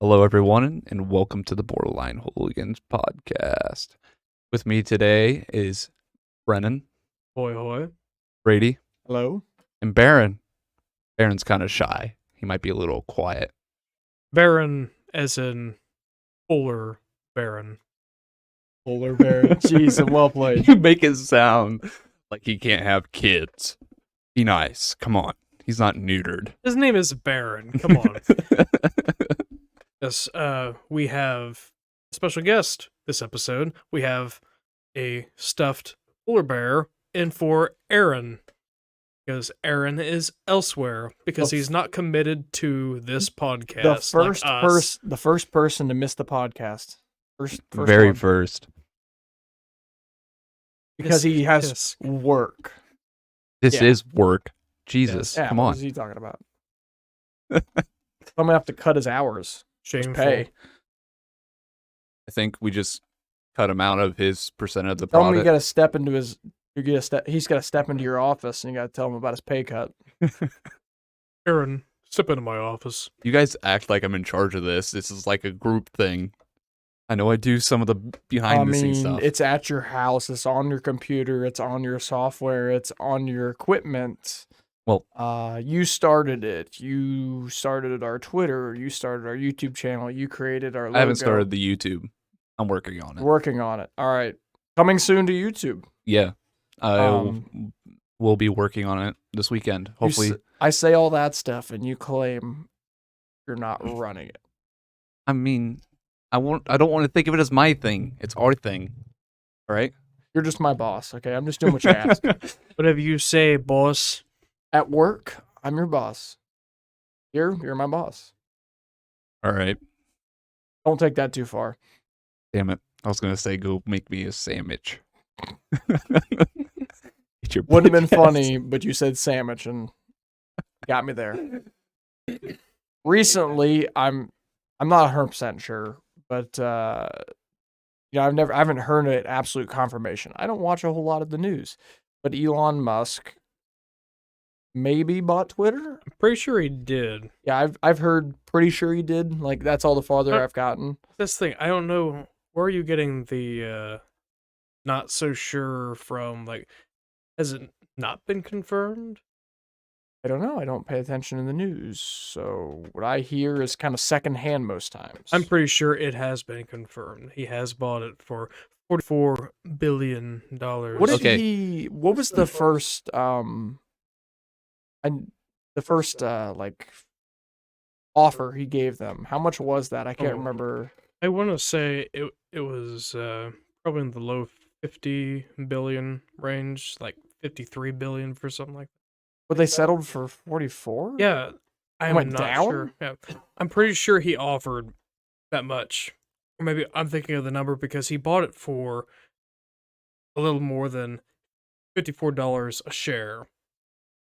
Hello, everyone, and welcome to the Borderline Hooligans podcast. With me today is Brennan, Hoy hoy. Brady, Hello? and Baron. Baron's kind of shy. He might be a little quiet. Baron, as in Polar Baron. Polar bear. Jeez, and well played. You make it sound like he can't have kids. Be nice. Come on. He's not neutered. His name is Baron. Come on. Yes, we have a special guest this episode. We have a stuffed polar bear in for Aaron. Because Aaron is elsewhere. Because he's not committed to this podcast. The first person to miss the podcast. First Very one. first. Because he has Yes. work. This Yeah. is work. Jesus, Yeah, come what on. is he talking about? I'm gonna have to cut his hours. His Shameful. pay. I think we just cut him out of his percent of the Tell him product. you gotta step into his he's gotta step into your office and you gotta tell him about his pay cut. Aaron, step into my office. You guys act like I'm in charge of this. This is like a group thing. I know I do some of the behind the scenes stuff. It's at your house, it's on your computer, it's on your software, it's on your equipment. Well, you started it. You started our Twitter. You started our YouTube channel. You created our logo. I haven't started the YouTube. I'm working on it. Working on it. All right. Coming soon to YouTube. Yeah. We'll be working on it this weekend. Hopefully. I say all that stuff and you claim you're not running it. I mean, I don't want to think of it as my thing. It's our thing. All right? You're just my boss, okay? I'm just doing what you ask. Whatever you say, boss. At work, I'm your boss. Here, you're my boss. All right. Don't take that too far. Damn it. I was going to say go make me a sandwich. Eat your Would have been big ass. funny, but you said sandwich and got me there. Recently, I'm not 100% sure, but I haven't heard an absolute confirmation. I don't watch a whole lot of the news, but Elon Musk maybe bought Twitter. I'm pretty sure he did. Yeah, I've heard pretty sure he did. Like that's all the farther I've gotten. This thing, I don't know. Where are you getting the not so sure from? Like, has it not been confirmed? I don't know. I don't pay attention in the news, so what I hear is kind of secondhand most times. I'm pretty sure it has been confirmed. He has bought it for $44 billion. What did Okay. What was the first like offer he gave them? How much was that? I can't Oh. remember. I want to say it was probably in the low 50 billion range, like 53 billion for something like But they settled for 44? that. Yeah, I'm went not down? sure. Yeah, I'm pretty sure he offered that much. Or maybe I'm thinking of the number because he bought it for a little more than $54 a share.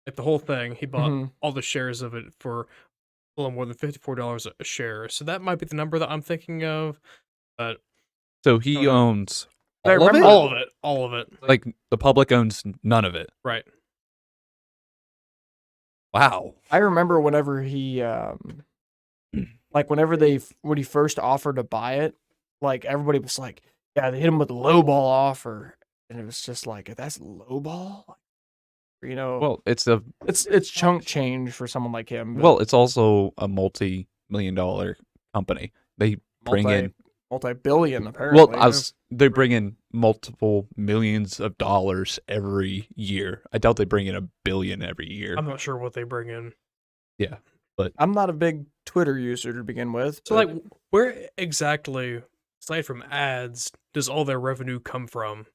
Like the whole thing, he bought Mhm. all the shares of it for a little more than $54 a share. So that might be the number that I'm thinking of. But So he Oh, no. owns I all of it? remember- all of it, all of it. Like the public owns none of it. Right. Wow. I remember whenever he like whenever when he first offered to buy it, like everybody was like, yeah, they hit him with a lowball offer. And it was just like, that's lowball? You know, Well, it's it's chunk change for someone like him. but well, it's also a multi-million-dollar company. They bring in multi-billion apparently. they bring in multiple millions of dollars every year. I doubt they bring in $1 billion every year. I'm not sure what they bring in. I'm not a big Twitter user to begin with. So, but like, where exactly, aside from ads, does all their revenue come from?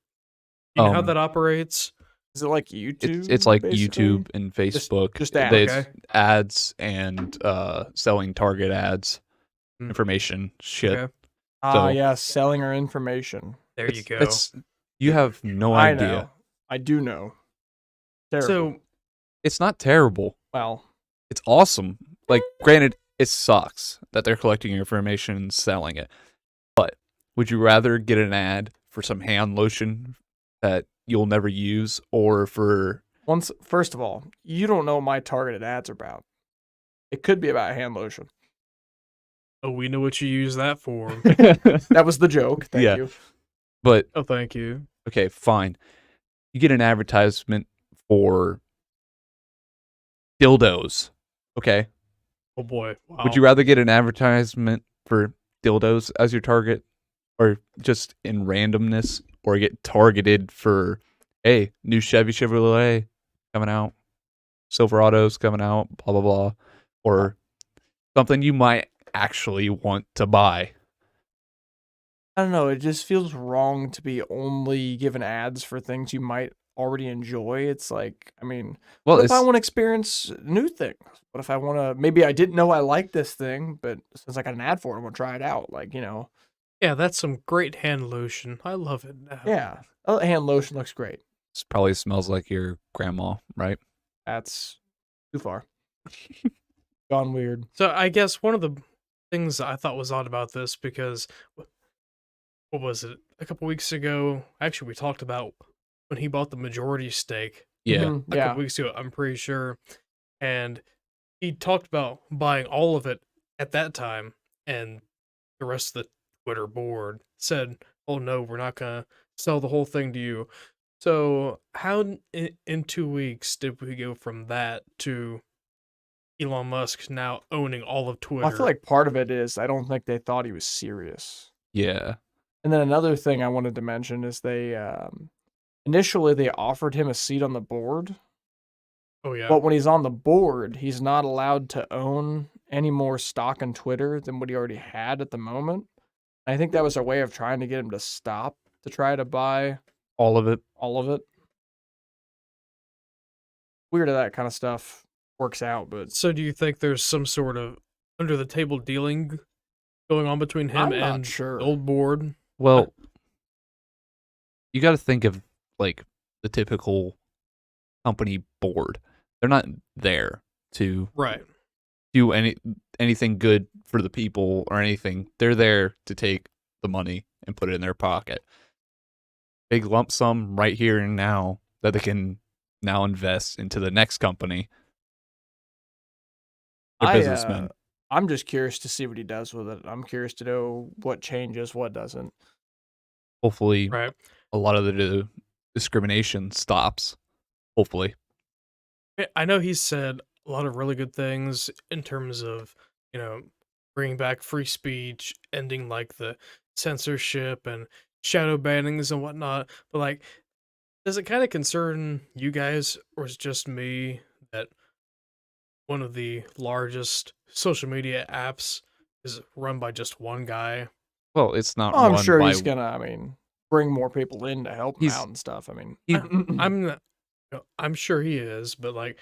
You know how Um, that operates? is it like YouTube? It's like basically? YouTube and Facebook. just ads. It's Okay. ads and selling target ads, Hmm. information, shit. Okay. Ah, So- yeah, selling our information. There you go. You have no I idea. know. I do know. Terrible. So, It's not terrible. well, It's awesome. Like, granted, it sucks that they're collecting your information and selling it. But would you rather get an ad for some hand lotion that you'll never use, or for first of all, you don't know what my targeted ads are about. It could be about hand lotion. Oh, we know what you use that for. That was the joke. Thank Yeah. you. But Oh, thank you. okay, fine. You get an advertisement for dildos. Okay. Oh boy. Wow. Would you rather get an advertisement for dildos as your target, or just in randomness, or get targeted for, hey, new Chevy Chevrolet coming out, Silverado's coming out, blah blah blah, or something you might actually want to buy? I don't know. It just feels wrong to be only given ads for things you might already enjoy. It's like, I mean, Well, what if I it's want to experience new things? What if I want to, maybe I didn't know I liked this thing, but since I got an ad for it, I'm going to try it out. Like, Yeah, that's some great hand lotion. I love it now. yeah. Hand lotion looks great. it probably smells like your grandma, right? That's too far. Gone weird. So I guess one of the things I thought was odd about this, because what was it? A couple weeks ago, actually, we talked about when he bought the majority stake. Yeah. Mhm, A yeah. couple weeks ago, I'm pretty sure, and he talked about buying all of it at that time, and the rest of the Twitter board said, "Oh no, we're not gonna sell the whole thing to you." So how in 2 weeks did we go from that to Elon Musk now owning all of Twitter? I feel like part of it is I don't think they thought he was serious. Yeah. And then another thing I wanted to mention is they initially they offered him a seat on the board, Oh yeah, but when he's on the board, he's not allowed to own any more stock in Twitter than what he already had at the moment. I think that was a way of trying to get him to stop to try to buy All of it. all of it. Weird how that kind of stuff works out, but so do you think there's some sort of under the table dealing going on between him I'm not and sure. the old board? Well, you got to think of like the typical company board. They're not there to Right. do anything good for the people or anything. They're there to take the money and put it in their pocket. Big lump sum right here and now that they can now invest into the next company. They're businessmen. I'm just curious to see what he does with it. I'm curious to know what changes, what doesn't. Hopefully, Right. a lot of the discrimination stops. Hopefully. I know he's said a lot of really good things in terms of, bringing back free speech, ending like the censorship and shadow bannings and whatnot. But like, does it kind of concern you guys, or is it just me that one of the largest social media apps is run by just one guy? Well, it's not Oh, I'm run sure by. he's gonna, bring more people in to help him He's- out and stuff. I mean, he- I'm not, I'm sure he is, but like,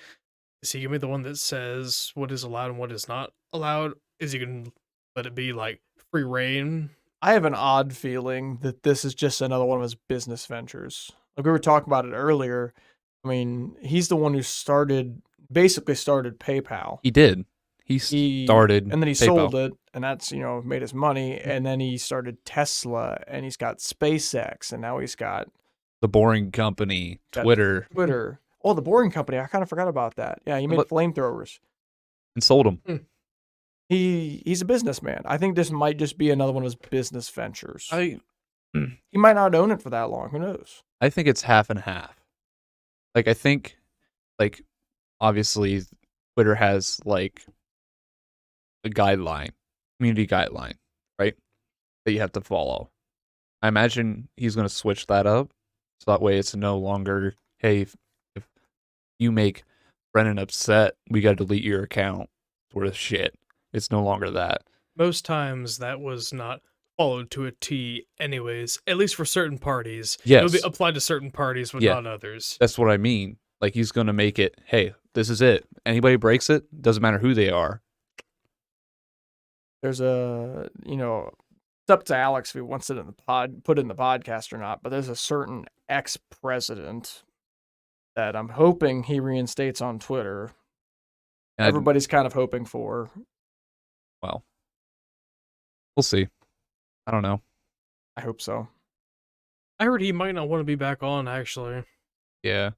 is he gonna be the one that says what is allowed and what is not allowed? Is he gonna let it be like free reign? I have an odd feeling that this is just another one of his business ventures. Like we were talking about it earlier. I mean, he's the one who basically started PayPal. He did. He He started and then he PayPal. sold it, and that's made his money. And then he started Tesla, and he's got SpaceX, and now he's got The Boring Company, Got Twitter, Twitter. Oh, the Boring Company. I kind of forgot about that. Yeah, he made But- flamethrowers. and sold them. He's a businessman. I think this might just be another one of his business ventures. I He might not own it for that long. Who knows? think it's half and half. Like I think, like obviously, Twitter has like a guideline, community guideline, right? That you have to follow. I imagine he's going to switch that up, so that way it's no longer, hey, if you make Brennan upset, we got to delete your account, sort of shit. It's no longer that. Most times that was not followed to a T, anyways. At least for certain parties, it would be Yes. applied to certain parties, but Yeah. not others. That's what I mean. Like he's going to make it, hey, this is it. Anybody breaks it, doesn't matter who they are. There's it's up to Alex if he wants it in the put it in the podcast or not. But there's a certain ex-president that I'm hoping he reinstates on Twitter. And Everybody's kind of hoping for. well, we'll see. I don't know. I hope so. I heard he might not want to be back on, actually. Yeah.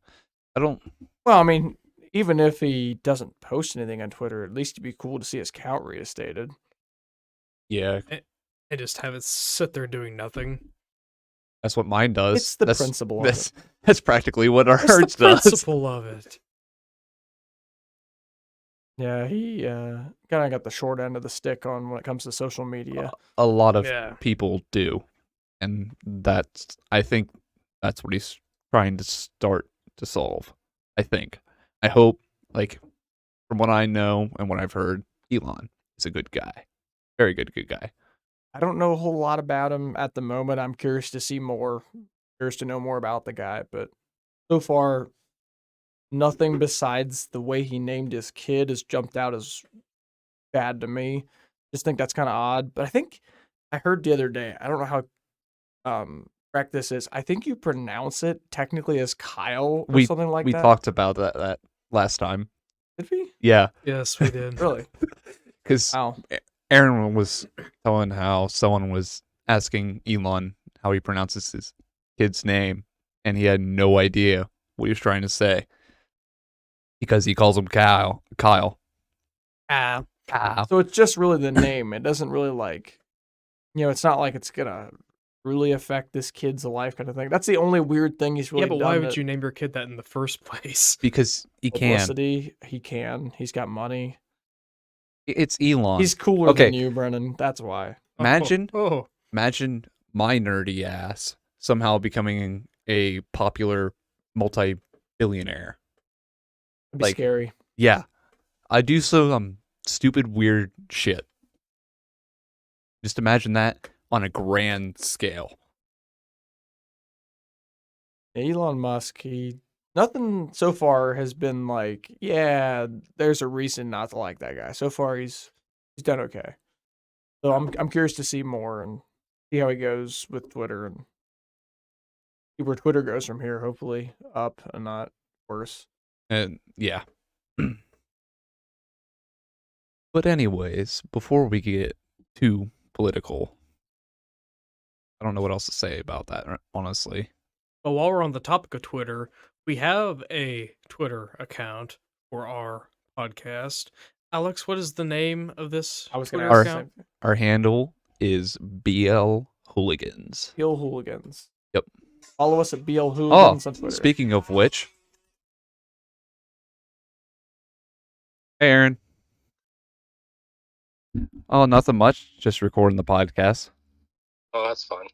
I don't. Well, I mean, even if he doesn't post anything on Twitter, at least it'd be cool to see his account reinstated. Yeah, and just have it sit there doing nothing. that's what mine does. It's the that's, principle of That's it. that's practically what It's ours the does. principle of it. Yeah, he kind of got the short end of the stick on when it comes to social media. A lot of Yeah. people do, and I think that's what he's trying to start to solve. I hope, like, from what I know and what I've heard, Elon is a good guy, very good guy. I don't know a whole lot about him at the moment. I'm curious to see more, curious to know more about the guy, but so far, nothing besides the way he named his kid has jumped out as bad to me. Just think that's kind of odd. But I think I heard the other day, I don't know how correct this is. I think you pronounce it technically as Kyle or something like We that. talked about that last time. Did we? Yeah, Yes, we did. Really? because Wow. Aaron was telling how someone was asking Elon how he pronounces his kid's name, and he had no idea what he was trying to say because he calls him Kyle. Kyle. Ah, So it's just really the name. It doesn't really like, it's not like it's gonna really affect this kid's life kind of thing. That's the only weird thing he's really yeah, but done. why would you name your kid that in the first place? Because he can. Publicity, he can. He's got money. It's Elon. He's cooler Okay. than you, Brennan. That's why. Imagine, Oh, imagine my nerdy ass somehow becoming a popular multi-billionaire. It'd be Like- scary. Yeah, I do some stupid, weird shit. Just imagine that on a grand scale. Elon Musk, nothing so far has been like, yeah, there's a reason not to like that guy. So far he's done okay. So I'm curious to see more and see how he goes with Twitter and see where Twitter goes from here, hopefully up and not worse. And yeah. But anyways, before we get too political, I don't know what else to say about that, honestly. but while we're on the topic of Twitter, we have a Twitter account for our podcast. Alex, what is the name of this I was gonna Twitter ask the account? same thing. Our handle is BL Hooligans. BL Hooligans. Yep. Follow us at BL Oh, Hooligans on Twitter. speaking of which, hey Aaron. Oh, nothing much. Just recording the podcast. Oh, that's fun.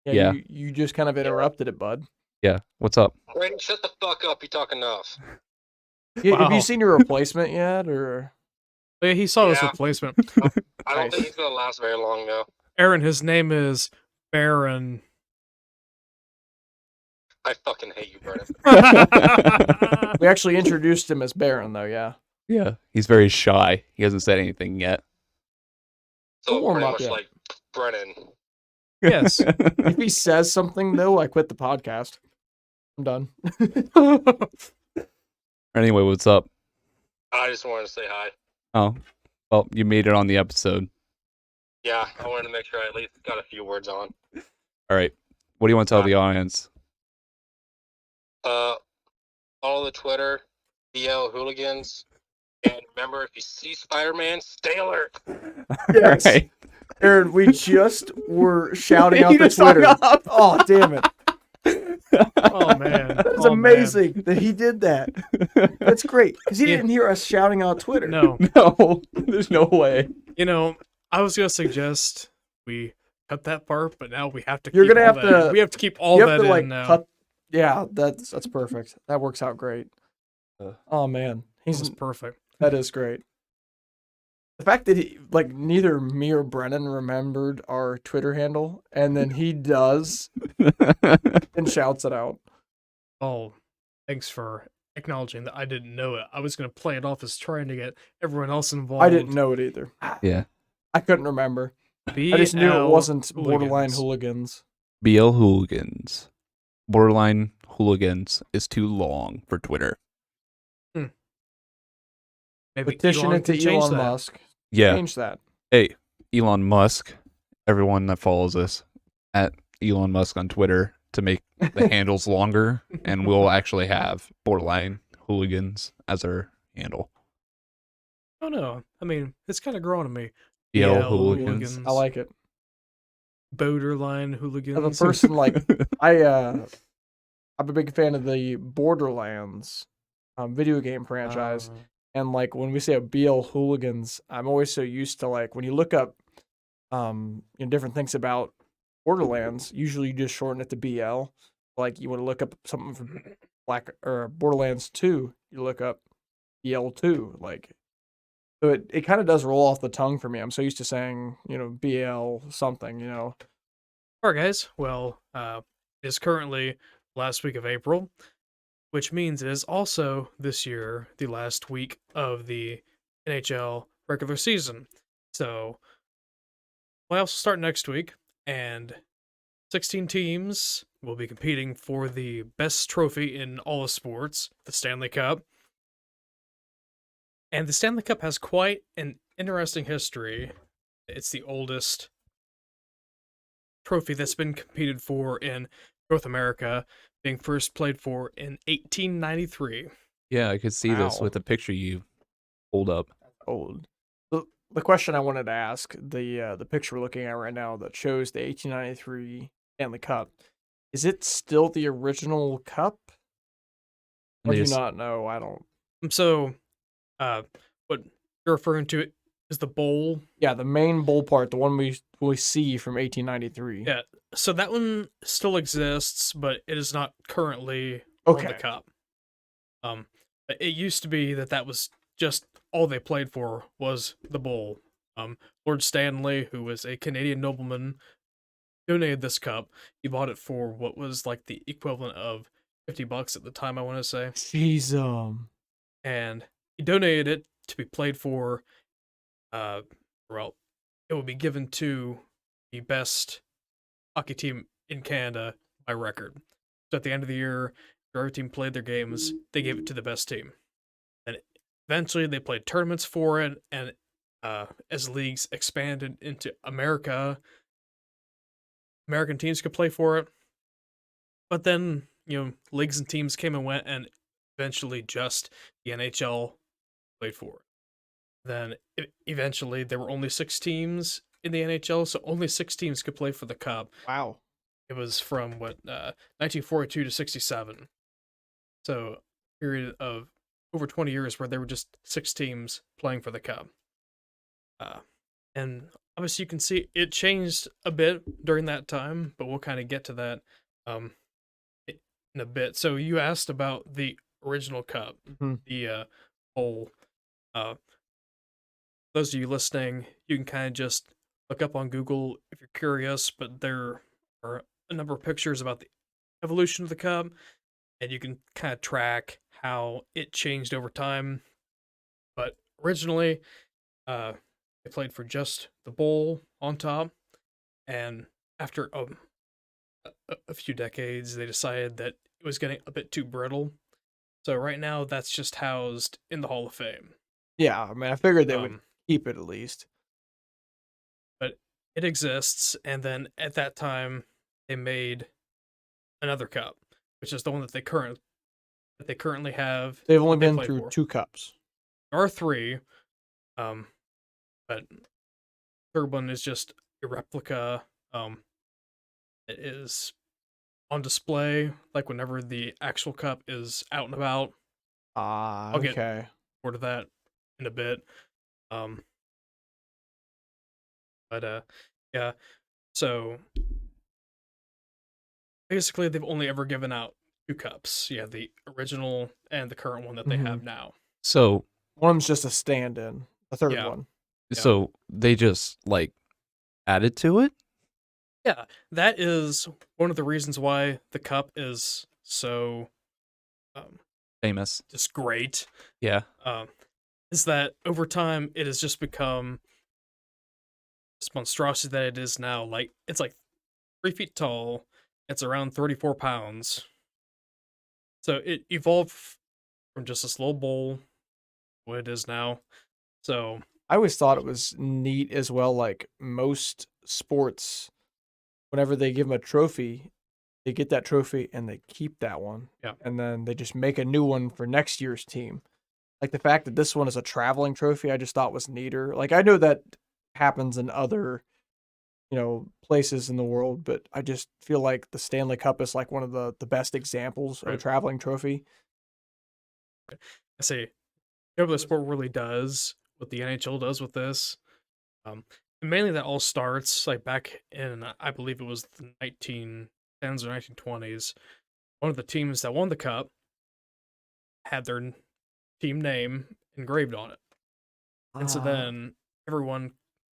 Yeah. You just kind of interrupted it, bud. Yeah. What's up? Brandon, shut the fuck up. You're talking enough. Yeah, have Wow. you seen your replacement yet, or? Oh, yeah, he saw his Yeah. replacement. I don't Nice. think he's gonna last very long though. Aaron, his name is Baron. I fucking hate you, Brennan. We actually introduced him as Baron, though. Yeah. Yeah. He's very shy. He hasn't said anything yet. So Warm pretty up, much yeah. like Brennan. Yes. If he says something though, I quit the podcast. I'm done. Anyway, what's up? I just wanted to say hi. Oh, well, you made it on the episode. Yeah, I wanted to make sure I at least got a few words on. All right. What do you want to tell the audience? Follow the Twitter, BL Hooligans. And remember, if you see Spider-Man, stay alert. Yes. All right. Aaron, we just were shouting out You the just hung Twitter. up. Oh, damn it. Oh man. That was Oh, man. amazing that he did that. That's great. Because he Yeah. didn't hear us shouting out Twitter. No. No, there's no way. You know, I was gonna suggest we cut that part, but now we have to. You're keep gonna all have that to- in. We have to keep all You that have to like in now. cut. Yeah, that's perfect. That works out great. Oh man, This is perfect. that is great. The fact that he neither me or Brennan remembered our Twitter handle, and then he does and shouts it out. Oh, thanks for acknowledging that I didn't know it. I was gonna play it off as trying to get everyone else involved. I didn't know it either. Yeah. I couldn't remember. BL I just knew it wasn't borderline Hooligans. hooligans. BL Hooligans. Borderline Hooligans is too long for Twitter. Maybe Petition Elon it to can change Elon that. Musk. Yeah. Change that. Hey, Elon Musk, everyone that follows us at Elon Musk on Twitter to make the handles longer, and we'll actually have Borderline Hooligans as our handle. Oh no, I mean it's kind of growing on me. BL BL hooligans. I like it. Borderline hooligans. As a person, like I'm a big fan of the Borderlands video game franchise. And like when we say BL hooligans, I'm always so used to like when you look up different things about Borderlands, usually you just shorten it to BL. Like you want to look up something from Borderlands 2, you look up BL2. Like so it kind of does roll off the tongue for me. I'm so used to saying, BL something, All right, guys. Well, it's currently last week of April, which means it is also this year the last week of the NHL regular season. So, playoffs will start next week, and 16 teams will be competing for the best trophy in all of sports, the Stanley Cup. And the Stanley Cup has quite an interesting history. It's the oldest trophy that's been competed for in North America, being first played for in 1893. Yeah, I could see this Wow. with the picture you pulled up. Old. The question I wanted to ask, the picture we're looking at right now that shows the 1893 Stanley Cup, is it still the original cup? Or do you Yes. not know? I don't. So, what you're referring to is the bowl. Yeah, the main bowl part, the one we see from 1893. Yeah, so that one still exists, but it is not currently on the Okay. cup. It used to be that was just all they played for was the bowl. Lord Stanley, who was a Canadian nobleman, donated this cup. He bought it for what was like the equivalent of $50 at the time, I want to say. Jeez, And he donated it to be played for. Well, it will be given to the best hockey team in Canada by record. So at the end of the year, after every team played their games, they gave it to the best team. And eventually, they played tournaments for it, and as leagues expanded into America, American teams could play for it. But then, leagues and teams came and went, and eventually just the NHL played for it. Then eventually there were only 6 teams in the NHL, so only 6 teams could play for the cup. wow. It was from 1942 to 67. So a period of over 20 years where there were just 6 teams playing for the cup. And obviously you can see it changed a bit during that time, but we'll kind of get to that in a bit. So you asked about the original cup, the bowl. Those of you listening, you can kind of just look up on Google if you're curious, but there are a number of pictures about the evolution of the cup, and you can kind of track how it changed over time. But originally, they played for just the bowl on top, and after a few decades, they decided that it was getting a bit too brittle. So right now, that's just housed in the Hall of Fame. Yeah, I mean, I figured they would keep it at least. But it exists, and then at that time, they made another cup, which is the one that they currently have. They've only they been play through for. 2 cups. There are 3, but third one is just a replica. It is on display, like whenever the actual cup is out and about. Ah, I'll get okay. more to that in a bit. But yeah. So basically, they've only ever given out 2 cups. Yeah, the original and the current one that they have now. So One of them's just a stand-in. The third Yeah. one. so they just like added to it? Yeah, that is one of the reasons why the cup is so Famous. just great. Yeah. Is that over time it has just become this monstrosity that it is now. Like it's like 3 feet tall. It's around 34 pounds. So it evolved from just this little bowl, what it is now. So I always thought it was neat as well. Like most sports, whenever they give them a trophy, they get that trophy and they keep that one. Yeah. And then they just make a new one for next year's team. Like the fact that this one is a traveling trophy, I just thought was neater. Like I know that happens in other, places in the world, but I just feel like the Stanley Cup is like one of the best examples of a Right. traveling trophy. I say, what the sport really does, what the NHL does with this, and mainly that all starts like back in, I believe it was the 1910s or 1920s. One of the teams that won the cup had their team name engraved on it. And so Ah, then everyone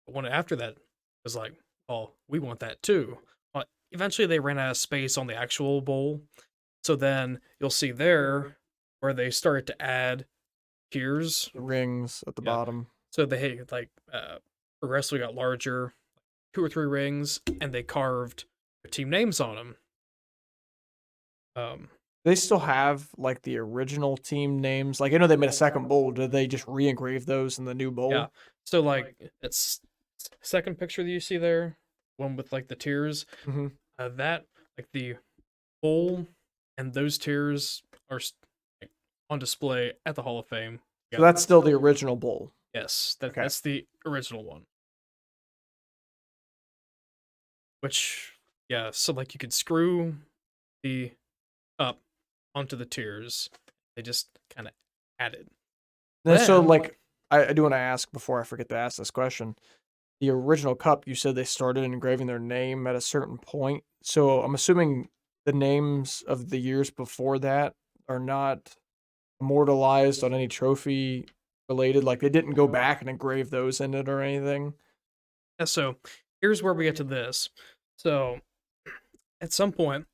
wanted after that was like, "Oh, we want that too." But eventually they ran out of space on the actual bowl. So then you'll see there where they started to add tiers. the rings at the Yeah. bottom. So they like progressively got larger, 2 or 3 rings, and they carved their team names on them. Um, They still have like the original team names. Like I know they made a second bowl. Did they just re-engrave those in the new bowl? yeah. So like it's second picture that you see there, one with like the tiers. Hmm. That like the bowl and those tiers are like, on display at the Hall of Fame. So that's still the original bowl. Yes, Okay. that's the original one. Which yeah, so like you could screw the up onto the tiers. They just kind of added. And so, Then- like, I do want to ask before I forget to ask this question. The original cup, you said they started engraving their name at a certain point. So I'm assuming the names of the years before that are not immortalized on any trophy related. Like they didn't go back and engrave those in it or anything. Yeah, so here's where we get to this. So at some point,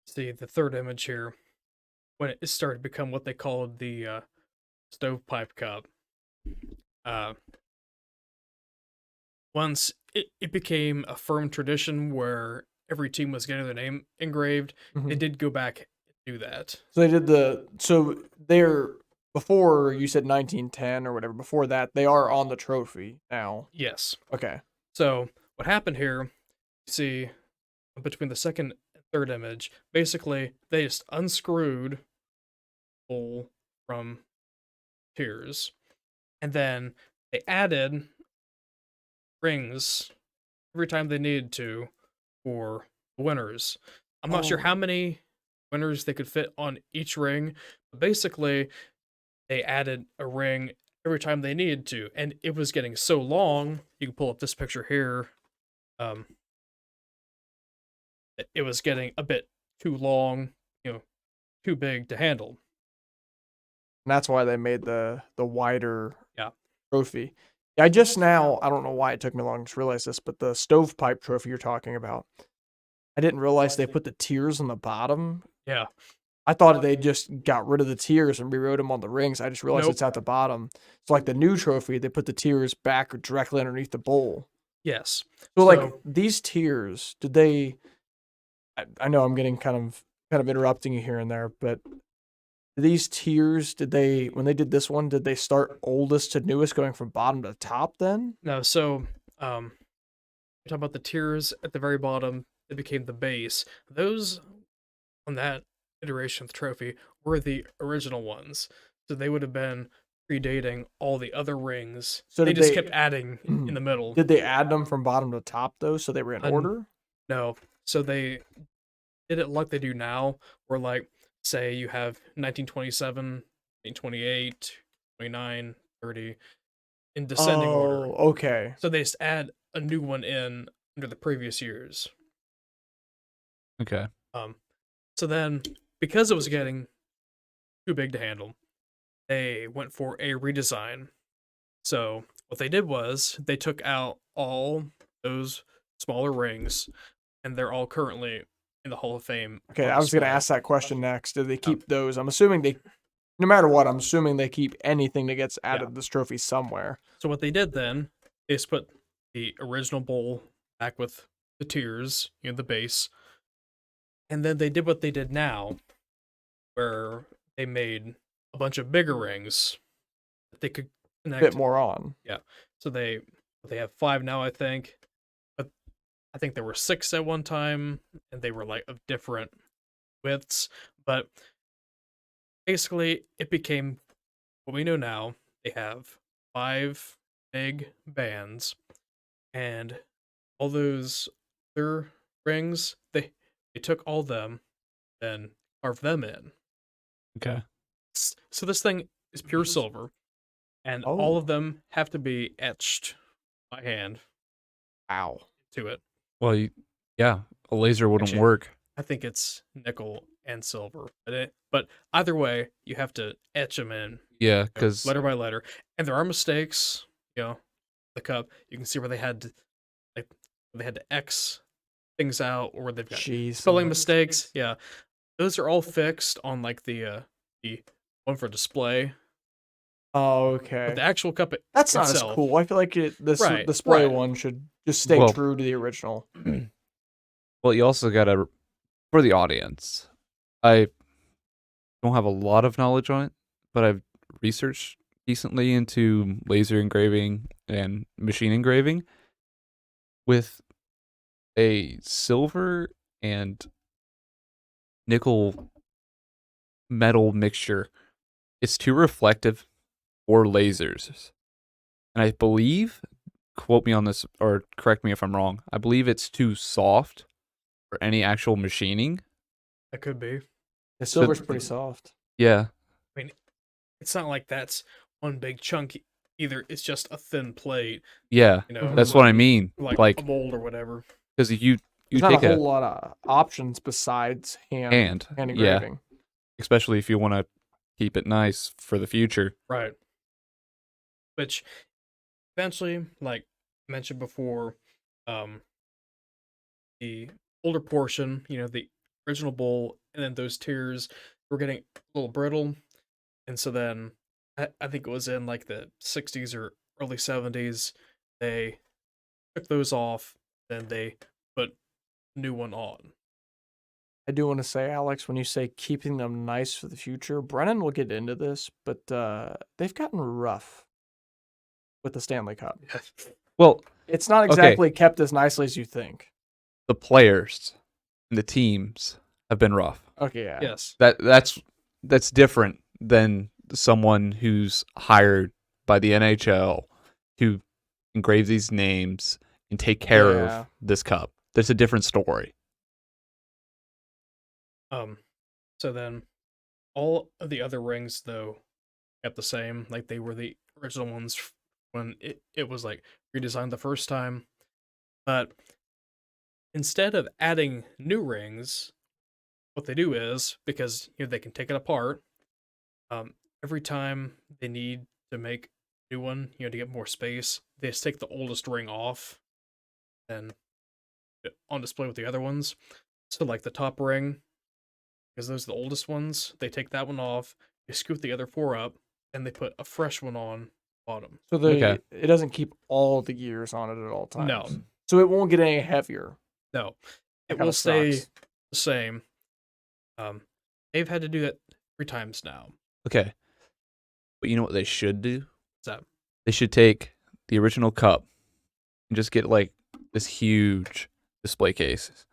see the third image here, when it started to become what they called the stovepipe cup. Uh, once it became a firm tradition where every team was getting their name engraved, they Mhm. did go back and do that. So they did so they're before you said 1910 or whatever. Before that, they are on the trophy now. Yes. Okay. So what happened here, you see between the second and third image, basically they just unscrewed bowl from tiers, and then they added rings every time they needed to for the winners. I'm not sure how Oh. many winners they could fit on each ring, but basically they added a ring every time they needed to, and it was getting so long. You can pull up this picture here. Um, it was getting a bit too long, too big to handle. And that's why they made the wider Yeah. trophy. Yeah, I just now, I don't know why it took me long to realize this, but the stovepipe trophy you're talking about, I didn't realize they put the tiers on the bottom. Yeah. I thought they just got rid of the tiers and rewrote them on the rings. I just realized Nope. it's at the bottom. So like the new trophy, they put the tiers back directly underneath the bowl. Yes. So like So- these tiers, did they? I know I'm getting kind of interrupting you here and there, but these tiers, did they when they did this one, did they start oldest to newest going from bottom to top then? No, so we're talking about the tiers at the very bottom that became the base. Those on that iteration of the trophy were the original ones. So they would have been predating all the other rings. So They did just they- kept adding in the middle. Did they add them from bottom to top though, so they were in Un- order? No. So they did it like they do now, where like say you have 1927, 1928, 29, 30 in descending order. Okay. So they just add a new one in under the previous years. Okay. So then, because it was getting too big to handle, they went for a redesign. So what they did was they took out all those smaller rings, and they're all currently in the Hall of Fame. Okay, on I was going to display. ask that question next. Do they keep those? I'm assuming they, no matter what, I'm assuming they keep anything that gets added to this trophy somewhere. So what they did then is put the original bowl back with the tiers, the base, and then they did what they did now, where they made a bunch of bigger rings that they could A connect. bit more on. So they have 5 now, I think, but I think there were 6 at one time, and they were like of different widths. But basically, it became what we know now. They have 5 big bands, and all those other rings, they took all them, then carved them in. Okay. So this thing is pure silver, and all Oh, of them have to be etched by hand wow. to it. Well, yeah, a laser wouldn't Actually, work. I think it's nickel and silver, but either way, you have to etch them in, Yeah, because letter by letter, and there are mistakes. The cup, you can see where like they had to X things out, or where they've got Jeez. spelling mistakes. Yeah, those are all fixed on like the one for display, Oh, but okay. the actual cup That's not as itself, cool. I feel like this Right, display right. one should just stay Well- true to the original. well, you also gotta for the audience. I don't have a lot of knowledge on it, but I've researched decently into laser engraving and machine engraving with a silver and nickel metal mixture. It's too reflective for lasers. And I believe, quote me on this or correct me if I'm wrong, I believe it's too soft for any actual machining. that could be. The silver's So- pretty soft. Yeah. It's not like that's one big chunk either. It's just a thin plate, Yeah. Mhm. That's what I mean. like Like, a mold or whatever. because you There's not take a whole lot of options besides hand yeah, engraving. especially if you want to keep it nice for the future. Right. Which eventually, like mentioned before, the older portion, the original bowl, and then those tiers were getting a little brittle. And so then I think it was in like the 60s or early 70s, they took those off, then they put a new one on. I do want to say, Alex, when you say keeping them nice for the future, Brennan will get into this, but they've gotten rough with the Stanley Cup. Well, It's not Okay. exactly kept as nicely as you think. the players and the teams have been rough. Okay, yeah. Yes. That's different than someone who's hired by the NHL to engrave these names and take care Yeah. of this cup. That's a different story. So then all of the other rings though kept the same, like they were the original ones when it was like redesigned the first time. But instead of adding new rings, what they do is, because they can take it apart, every time they need to make a new one, to get more space, they just take the oldest ring off and on display with the other ones. So like the top ring, because those are the oldest ones, they take that one off, they scoot the other four up, and they put a fresh one on bottom. So Okay. it doesn't keep all the gears on it at all times. No, So it won't get any heavier. no, That it kinda will stay sucks. the same. They've had to do that 3 times now. Okay. But you know what they should do? What's that? They should take the original cup and just get like this huge display case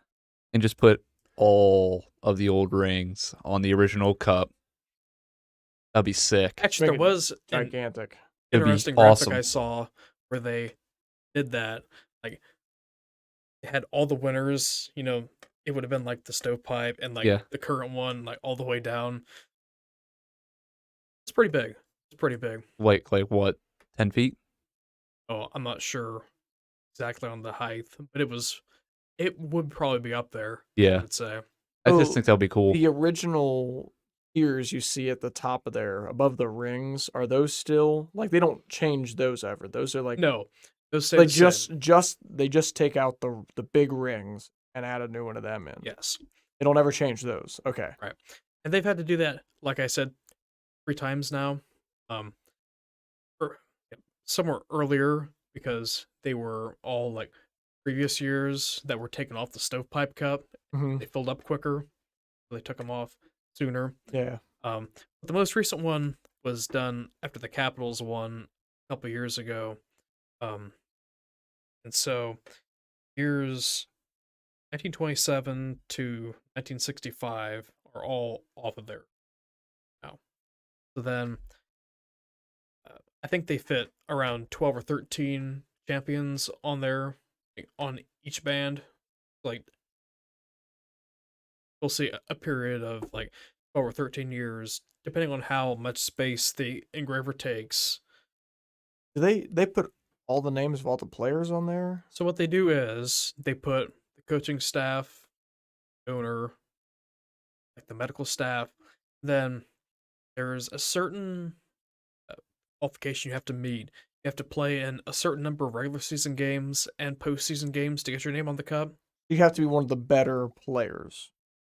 and just put all of the old rings on the original cup. That'd be sick. Actually, Make there it was an Gigantic. It'd interesting be graphic awesome. I saw where they did that. Like, they had all the winners, it would have been like the stovepipe and like Yeah. the current one, like all the way down. It's pretty big. It's pretty big. Like what? 10 feet? Oh, I'm not sure exactly on the height, but it would probably be up there, I Yeah. would say. I just So, think that'll be cool. The original tiers you see at the top of there, above the rings, are those still like they don't change those ever? Those are like No, those stay they the same. they just take out the big rings and add a new one of them in. Yes. They don't ever change those. Okay. And they've had to do that, like I said, 3 times now. Somewhere earlier because they were all like previous years that were taken off the stovepipe cup. hmm They filled up quicker. So they took them off sooner. Yeah. But the most recent one was done after the Capitals won a couple years ago. And so years 1927 to 1965 are all off of there now. So then I think they fit around 12 or 13 champions on there, on each band. Like, we'll see a period of like 12 or 13 years, depending on how much space the engraver takes. Do they put all the names of all the players on there? So what they do is they put the coaching staff, owner, like the medical staff. Then there's a certain qualification you have to meet. You have to play in a certain number of regular season games and postseason games to get your name on the cup. You have to be one of the better players.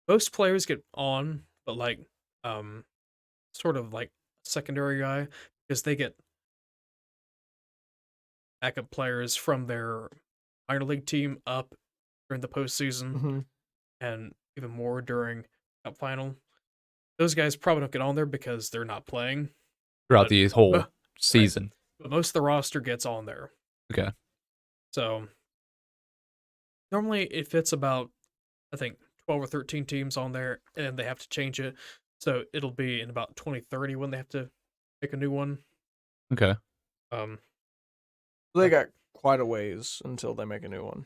Most players get on, but like, sort of like secondary guy because they get backup players from their minor league team up during the postseason Hmm. and even more during cup final. Those guys probably don't get on there because they're not playing, throughout But- the whole but- season. but most of the roster gets on there. Okay. So normally it fits about, I think, 12 or 13 teams on there, and they have to change it. So it'll be in about 2030 when they have to make a new one. Okay. Um, They got quite a ways until they make a new one.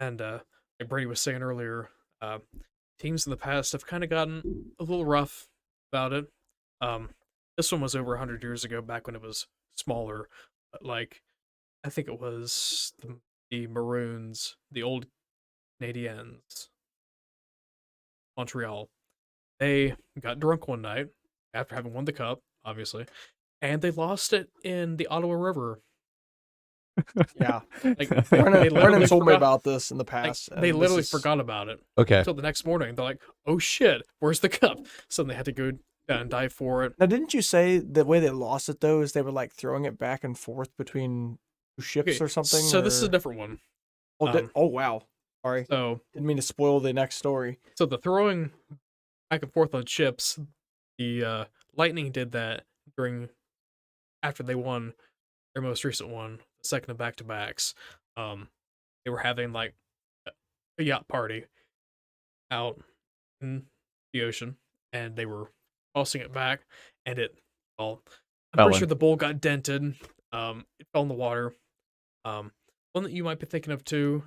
and like Brady was saying earlier, teams in the past have kind of gotten a little rough about it. This one was over 100 years ago, back when it was smaller. But like, I think it was the Maroons, the old Canadiens, Montreal. They got drunk one night after having won the cup, obviously, and they lost it in the Ottawa River. Yeah. Like, Brennan, they Brennan literally told me forgot- about this in the Like, past. they and this literally is- forgot about it Okay. until the next morning. They're like, "Oh shit, where's the cup?" So they had to go down and dive for it. Now, didn't you say the way they lost it though is they were like throwing it back and forth between two ships Okay, or something? So this is a or- different one. Oh, um, oh wow. Sorry, So didn't mean to spoil the next story. so the throwing back and forth on ships, the Lightning did that after they won their most recent one, the second of back to backs. They were having like a yacht party out in the ocean, and they were tossing it back, and I'm Fell pretty in. sure the bowl got dented. It fell in the water. One that you might be thinking of too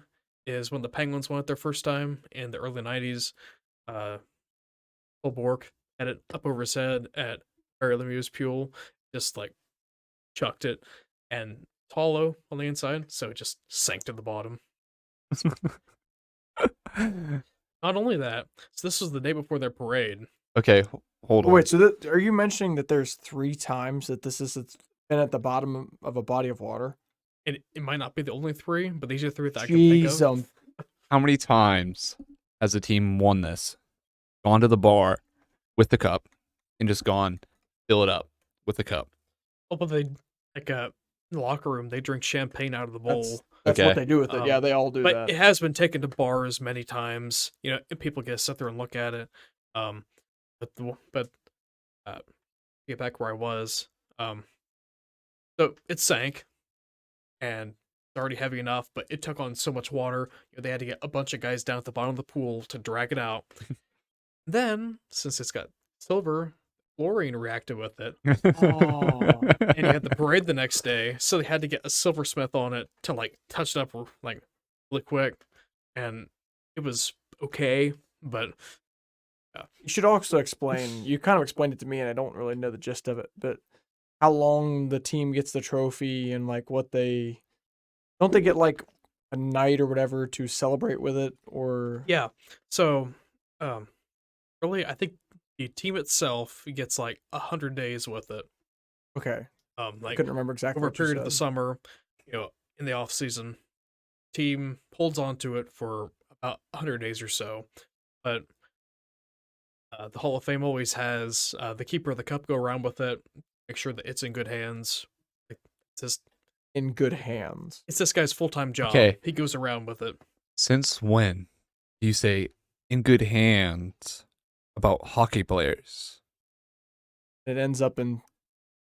is when the Penguins won it their first time in the early '90s. Phil Bork had it up over his head at Barry Lemieux's pool, just like chucked it, and it's hollow on the inside, so it just sank to the bottom. Not only that, so this was the day before their parade. Okay. Hold Oh, on. wait, so are you mentioning that there's 3 times that it's been at the bottom of a body of water? And it might not be the only 3, but these are 3 that I can think Jeez, of. How many times has the team won this? Gone to the bar with the cup and just gone fill it up with the cup. Oh, but they like in the locker room they drink champagne out of the bowl. That's Okay. what they do with it. Yeah, they all do But that. it has been taken to bars many times. You know, and people get to sit there and look at it. But get back where I was. So it sank, and it's already heavy enough, but it took on so much water. You know, they had to get a bunch of guys down at the bottom of the pool to drag it out. Then, since it's got silver, chlorine reacted with it, Oh. and you had the parade the next day, so they had to get a silversmith on it to like touch it up like really quick, and it was okay, but You should also explain. You kind of explained it to me, and I don't really know the gist of it. But how long the team gets the trophy, and like what they don't they get like a night or whatever to celebrate with it, or yeah. So, really, I think the team itself gets like 100 days with it. okay, I Like couldn't remember exactly over a what you period of the said. summer, you know, in the off season, team holds on to it for about 100 days or so. But the Hall of Fame always has the keeper of the cup go around with it, make sure that it's in good hands. Like, In good hands. it's this guy's full time job. Okay. He goes around with it. Since when do you say in good hands about hockey players? It ends up in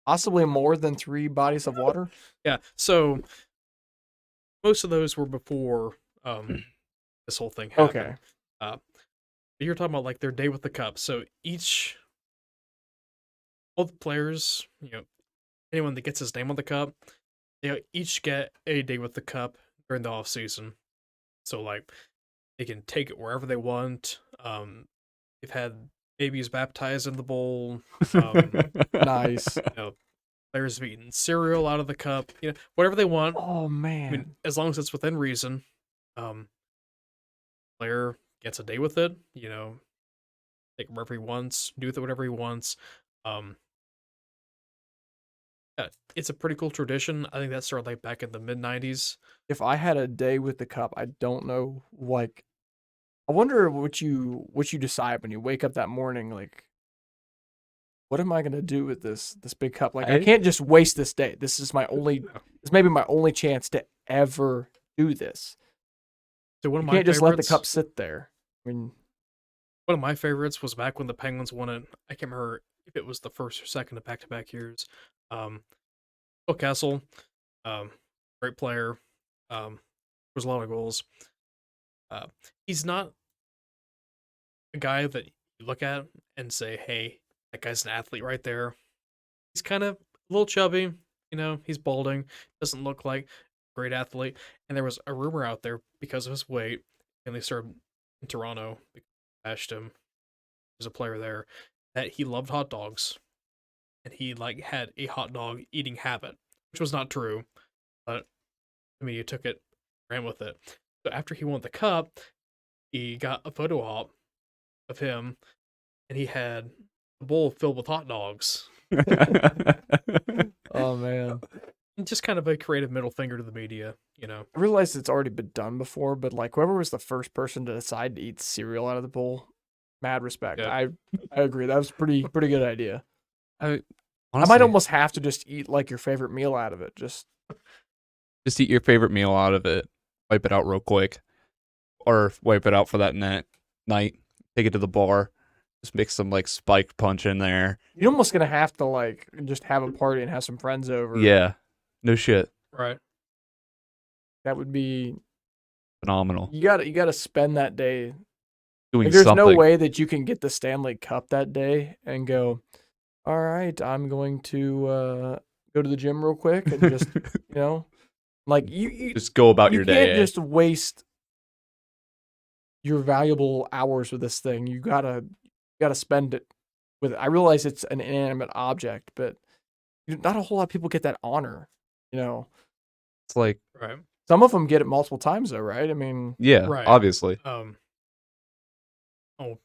possibly more than 3 bodies of water. Yeah. So most of those were before this whole thing happened. Okay. You're talking about like their day with the cup. So all the players, you know, anyone that gets his name on the cup, they each get a day with the cup during the off season. So like they can take it wherever they want. They've had babies baptized in the bowl. Nice. You know, players have eaten cereal out of the cup. Whatever they want. Oh I man. mean, as long as it's within reason. Player gets a day with it. Take it wherever he wants, do with it whatever he wants. Yeah, it's a pretty cool tradition. I think that started like back in the mid '90s. If I had a day with the cup, I don't know. Like, I wonder what you decide when you wake up that morning. Like, what am I gonna do with this big cup? Like, I can't just waste this day. This is my only. This may be my only chance to ever do this. So one of You my can't just let the favorites- cup sit there. I mean, One of my favorites was back when the Penguins won it. I can't remember if it was the first or second of back-to-back years. Phil Kessel, great player. There's a lot of goals. He's not a guy that you look at and say, "Hey, that guy's an athlete right there." He's kind of a little chubby. He's balding. Doesn't look like a great athlete. And there was a rumor out there because of his weight, and they started in Toronto. Bashed him. There's a player there that he loved hot dogs, and he like had a hot dog eating habit, which was not true, but I mean, he took it, ran with it. So after he won the cup, he got a photo op of him, and he had a bowl filled with hot dogs. oh man. And just kind of a creative middle finger to the media. I realize it's already been done before, but like whoever was the first person to decide to eat cereal out of the bowl, mad respect. Yeah. I agree. That was pretty good idea. Honestly, I might almost have to just eat like your favorite meal out of it. Just eat your favorite meal out of it, wipe it out real quick, or wipe it out for that night. Take it to the bar, just mix some like spiked punch in there. you're almost gonna have to like just have a party and have some friends over. Yeah, no shit, Right. That would be phenomenal. you gotta spend that day. Doing Like, there's something. no way that you can get the Stanley Cup that day and go, all right, I'm going to go to the gym real quick and just like you just go about you your can't day. just waste your valuable hours with this thing. You gotta spend it with it. I realize it's an inanimate object, but not a whole lot of people get that honor. It's like, Right. Some of them get it multiple times though, right? I mean, yeah, Right. obviously.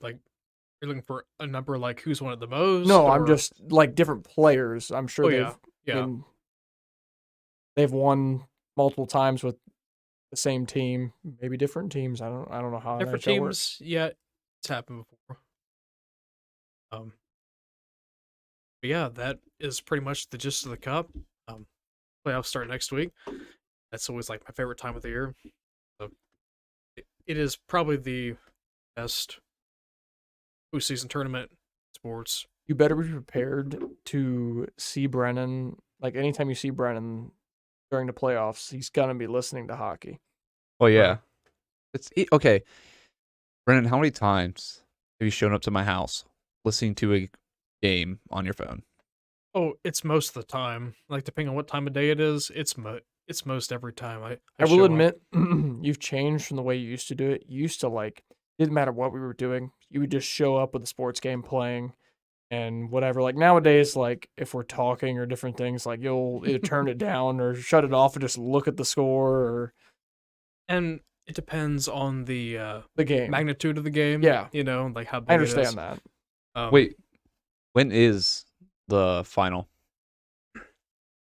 Like you're looking for a number like who's won it the most? no, I'm or- just like different players. I'm sure Oh, they've yeah. Yeah. they've won multiple times with the same team, maybe different teams. I don't know how Different NHL works. teams, yeah, it's happened before. But yeah, that is pretty much the gist of the cup. Playoffs start next week. That's always like my favorite time of the year. So it is probably the best postseason tournament in sports. You better be prepared to see Brennan. Like anytime you see Brennan during the playoffs, he's gonna be listening to hockey. Oh yeah, okay. Brennan, how many times have you shown up to my house listening to a game on your phone? Oh, it's most of the time. Like depending on what time of day it is, it's most every time. I I show will up. admit, you've changed from the way you used to do it. You used to like didn't matter what we were doing, you would just show up with a sports game playing and whatever. Like nowadays, like if we're talking or different things, like you'll either turn it down or shut it off and just look at the score or And it depends on the the game. magnitude of the game. Yeah. Like how big I it is. understand that. Wait, when is the final?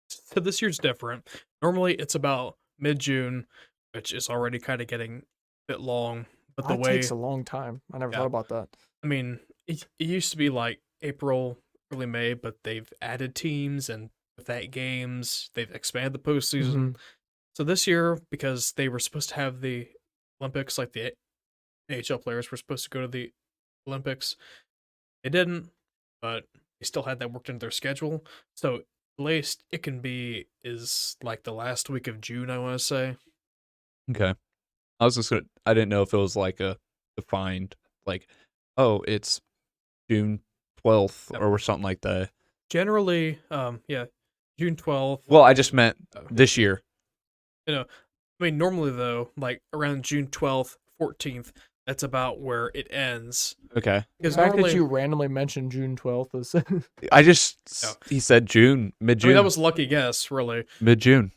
So this year's different. Normally it's about mid-June, which is already kind of getting a bit long. But the That way, takes a long time. I never Yeah. thought about that. I mean, it used to be like April, early May, but they've added teams and with that games, they've expanded the postseason. Mhm. So this year, because they were supposed to have the Olympics, like the AHL players were supposed to go to the Olympics, they didn't, but they still had that worked into their schedule. So the latest it can be is like the last week of June, I want to say. Okay, I didn't know if it was like a defined, like, oh, it's June 12th Yep. or something like that. Generally, yeah, June 12th. Well, I just meant this year. I mean, normally though, like around June 12th, 14th, that's about where it ends. Okay. The Because fact normally, that you randomly mentioned June 12th is I just Yeah. he said June, I mid-June. mean, that was a lucky guess, really, mid-June.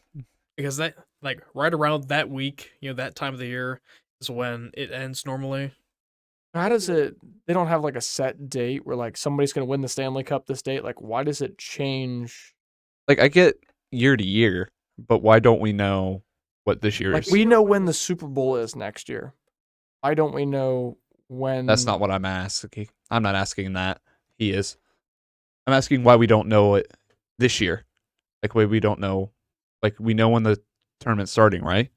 because that like right around that week, that time of the year is when it ends normally. how does it? They don't have like a set date where like somebody's gonna win the Stanley Cup this date. Like, why does it change? Like I get year to year, but why don't we know what this year Like, is? we know when the Super Bowl is next year. Why don't we know when? That's not what I'm asking. I'm not asking that. He is. I'm asking why we don't know it this year. Like why we don't know. Like we know when the tournament's starting, right?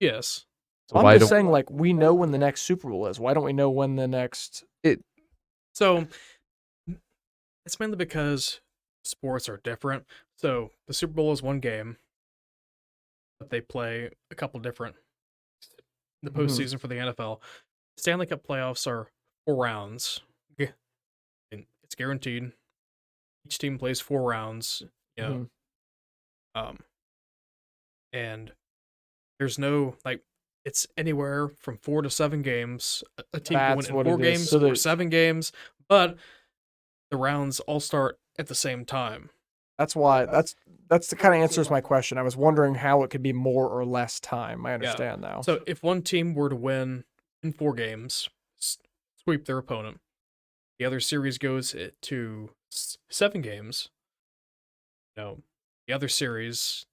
Yes. So I'm why just don't saying, like, we know when the next Super Bowl is. Why don't we know when the next? So it's mainly because sports are different. So the Super Bowl is one game, but they play a couple different. The Mhm. postseason for the NFL, Stanley Cup playoffs are 4 rounds. And it's guaranteed. Each team plays 4 rounds. Mhm. Um, and there's no like it's anywhere from 4 to 7 games. A team can win That's in what four it is. games So or there's- 7 games, but the rounds all start at the same time. That's why. That's the kind of answers my question. I was wondering how it could be more or less time. I understand now. So if one team were to win in 4 games, sweep their opponent, the other series goes to 7 games. The other series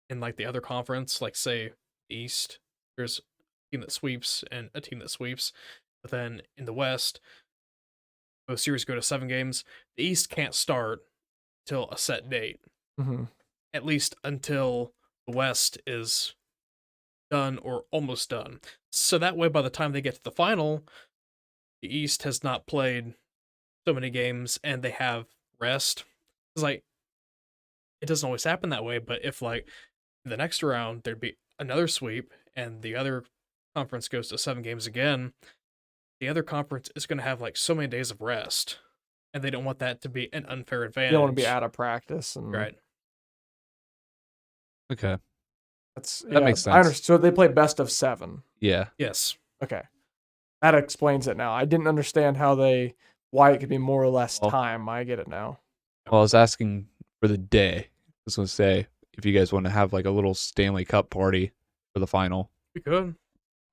in like the other conference, like say East, there's a team that sweeps and a team that sweeps. But then in the West, those series go to 7 games. The East can't start till a set date, Mhm. at least until the West is done or almost done. So that way, by the time they get to the final, the East has not played so many games and they have rest. It's like, it doesn't always happen that way, but if like the next round there'd be another sweep and the other conference goes to 7 games again, the other conference is going to have like so many days of rest, and they don't want that to be an unfair advantage. You don't want to be out of practice, and Right. Okay. That makes I sense. understand. So they play best of 7. Yeah. Yes. Okay, that explains it now. I didn't understand why it could be more or less Well- time. I get it now. Well, I was asking for the day. I was gonna say if you guys want to have like a little Stanley Cup party for the final, We could.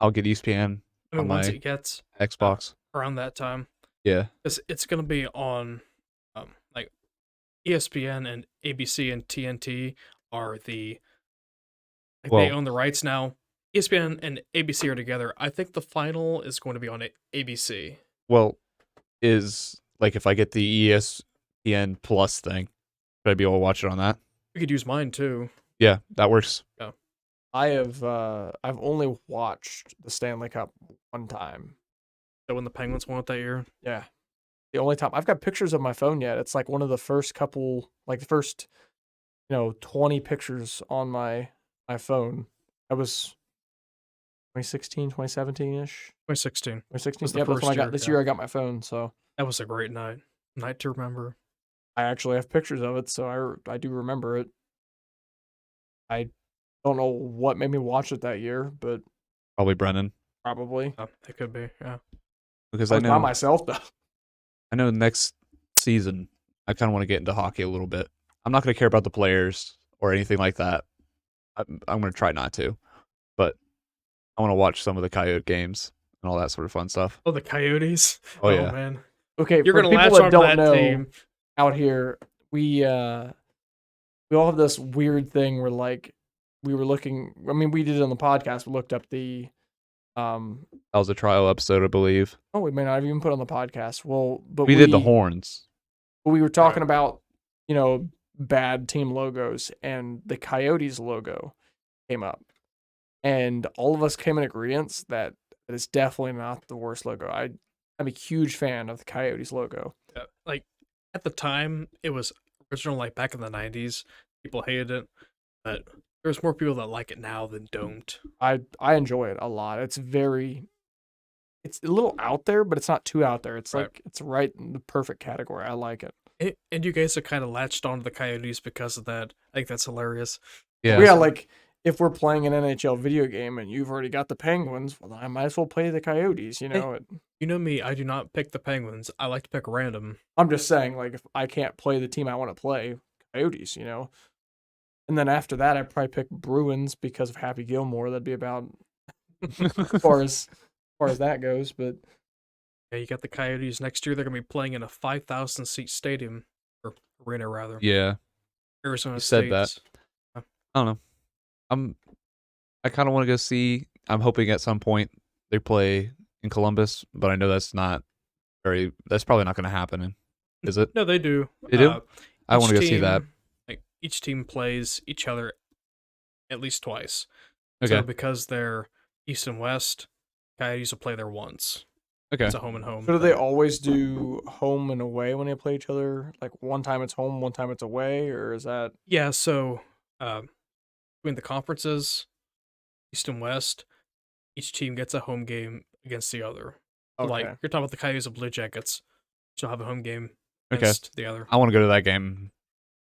I'll get ESPN I mean, on once my it gets Xbox. around that time, Yeah. because it's going to be on like ESPN and ABC and TNT are they Well- own the rights now. ESPN and ABC are together. I think the final is going to be on ABC. Well, is like if I get the ESPN Plus thing, should I be able to watch it on that? We could use mine too. Yeah, that works. I've only watched the Stanley Cup one time. So when the Penguins won it that year, Yeah, the only time I've got pictures of my phone yet. It's like one of the first couple, like the first, 20 pictures on my phone. That was 2016, 2017 ish. 2016. 2016. Was the Yep, that's when I first got year, this yeah. year. I got my phone, so That was a great night. Night to remember. I actually have pictures of it, so I do remember it. I don't know what made me watch it that year, but Probably Brennan, probably It could be, yeah. because I I was by know myself though. next season I kind of want to get into hockey a little bit. I'm not going to care about the players or anything like that. I'm going to try not to, but I want to watch some of the Coyote games and all that sort of fun stuff. Oh, the Coyotes. Oh, yeah. Man. Okay, You're for gonna people latch that onto don't that know, team. out here, we all have this weird thing where like we were looking. I mean, we did it on the podcast. We looked up the That was a trial episode, I believe. Oh, we may not have even put it on the podcast. Well, but We did the horns. We were talking about bad team logos, and the Coyotes logo came up, and all of us came in agreement that it's definitely not the worst logo. I'm a huge fan of the Coyotes logo. Yeah, like at the time, it was original. Like back in the 90s, people hated it, but there's more people that like it now than don't. I enjoy it a lot. It's a little out there, but it's not too out there. It's Right. like it's right in the perfect category. I like it. And you guys have kind of latched onto the Coyotes because of that. I think that's hilarious. Yeah. Yeah, like if we're playing an NHL video game and you've already got the Penguins, well, then I might as well play the Coyotes. You know, You know me, I do not pick the Penguins. I like to pick random. I'm just saying, like if I can't play the team I want to play, Coyotes. You know, and then after that, I'd probably pick Bruins because of Happy Gilmore. That'd be about as far as that goes. But Yeah, you got the Coyotes next year. They're gonna be playing in a 5,000 seat stadium or arena rather. Yeah. Arizona You said State. that. I don't know. I kind of want to go see. I'm hoping at some point they play in Columbus, but I know that's not very. That's probably not going to happen. Is it? No, they do. They do? I want to go see that. Like each team plays each other at least twice. Okay. So because they're East and West, Coyotes will play there once. Okay. It's a home and home. so do they always do home and away when they play each other? Like one time it's home, one time it's away, or is that? Yeah, so between the conferences, East and West, each team gets a home game against the other. So, Okay. like you're talking about the Coyotes and Blue Jackets, she'll have a home game Okay. against the other. I want to go to that game.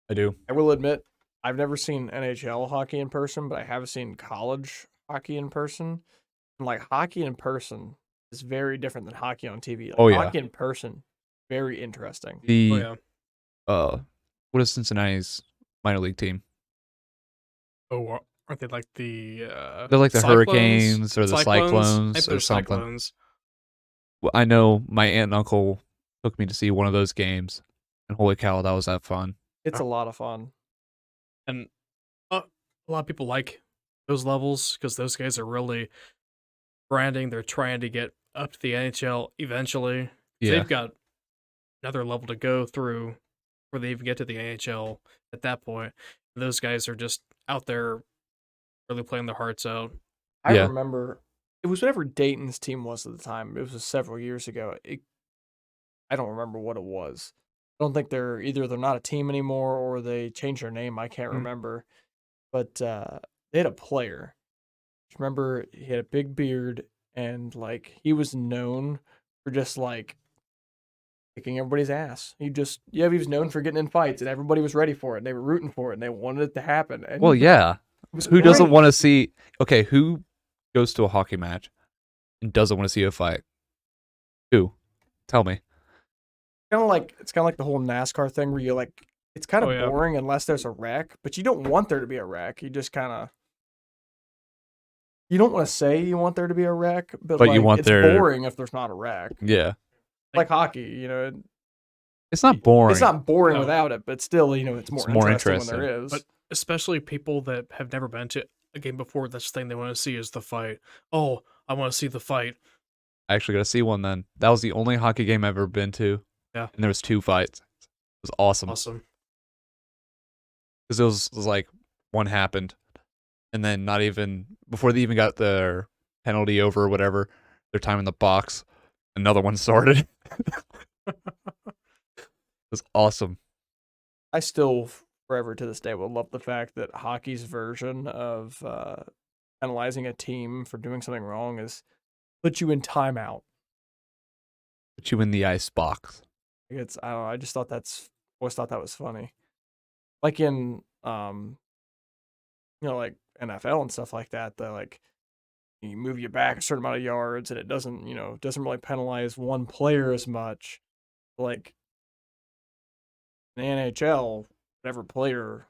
I do. I will admit, I've never seen NHL hockey in person, but I have seen college hockey in person. And like hockey in person is very different than hockey on TV. Like, Oh, yeah. hockey in person, very interesting. The Oh yeah. what is Cincinnati's minor league team? Oh, aren't they like the? They're like the Cyclones? Hurricanes or the I Cyclones think or they're something. Cyclones. Well, I know my aunt and uncle took me to see one of those games, and holy cow, that was that fun. It's a lot of fun. And a lot of people like those levels because those guys are really branding. They're trying to get up to the NHL eventually. Yeah. They've got another level to go through before they even get to the NHL at that point. Those guys are just out there really playing their hearts out. I Yeah. remember it was whatever Dayton's team was at the time. It was several years ago. I don't remember what it was. I don't think they're not a team anymore or they changed their name. I can't Mm. remember. But they had a player. Remember, he had a big beard and like he was known for just like kicking everybody's ass. He was known for getting in fights and everybody was ready for it. And they were rooting for it and they wanted it to happen. And Well, yeah. it was Who doesn't great. want to see? Okay, who goes to a hockey match and doesn't want to see a fight? Who? Tell me. It's kind of like the whole NASCAR thing where it's kind of Oh, yeah. boring unless there's a wreck, but you don't want there to be a wreck. You just kind of you don't want to say you want there to be a wreck, but you want it's there- boring if there's not a wreck. Yeah. Like hockey, you know, It's not boring. it's not boring No. without it, but still, you know, it's more, It's more interesting when there is. But especially people that have never been to a game before, that's the thing they want to see is the fight. Oh, I want to see the fight. I actually got to see one then. That was the only hockey game I've ever been to. Yeah. And there was 2 fights. It was awesome. Awesome. Because it was like one happened, and then not even before they even got their penalty over or whatever, their time in the box, another one started. It was awesome. I still forever to this day will love the fact that hockey's version of penalizing a team for doing something wrong is put you in timeout. Put you in the ice box. It's I don't know. I just always thought that was funny. Like in like NFL and stuff like that. That like you move you back a certain amount of yards, and it doesn't really penalize one player as much. Like in the NHL, whatever player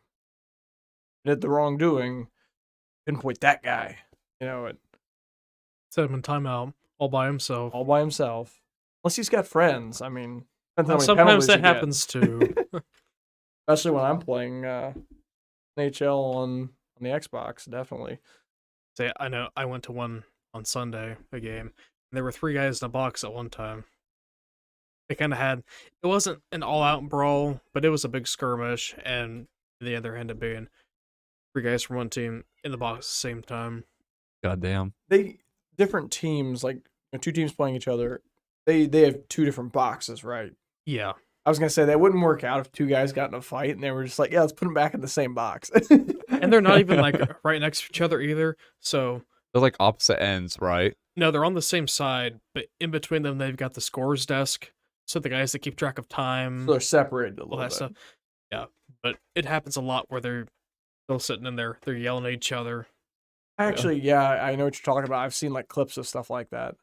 did the wrongdoing, pinpoint that guy. Set him in timeout all by himself. All by himself, unless he's got friends. I mean, depends how many Sometimes penalties that you get. happens too. Especially when I'm playing NHL on the Xbox, definitely. Say, I know I went to one on Sunday, a game, and there were 3 guys in a box at one time. They kind of had, it wasn't an all-out brawl, but it was a big skirmish, and the other ended up being 3 guys from one team in the box at the same time. Goddamn. Different teams, like 2 teams playing each other, they have 2 different boxes, right? Yeah. I was gonna say that wouldn't work out if 2 guys got in a fight and they were just like, yeah, let's put them back in the same box. And they're not even like right next to each other either. So They're like opposite ends, right? no, they're on the same side, but in between them they've got the scorer's desk. So the guys that keep track of time, So they're separated a all little that bit. stuff. Yeah, but it happens a lot where they're still sitting in there, they're yelling at each other. Actually, yeah, I know what you're talking about. I've seen like clips of stuff like that.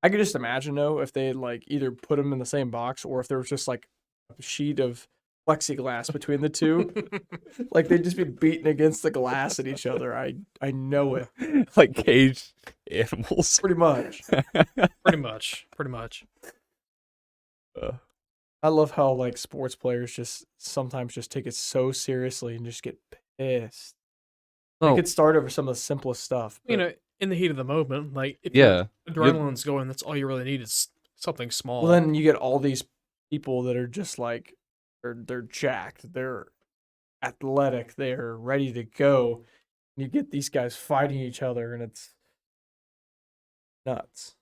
I could just imagine though if they like either put them in the same box or if there was just like a sheet of plexiglass between the two, like they'd just be beating against the glass at each other. I know it Like caged animals. pretty much. Pretty much. I love how like sports players just sometimes just take it so seriously and just get pissed. It Oh, could start over some of the simplest stuff. You but- know, in the heat of the moment, like if yeah. your adrenaline's going, that's all you really need is something small. Well, then you get all these people that are just like, they're jacked, they're athletic, they're ready to go. And you get these guys fighting each other, and it's nuts.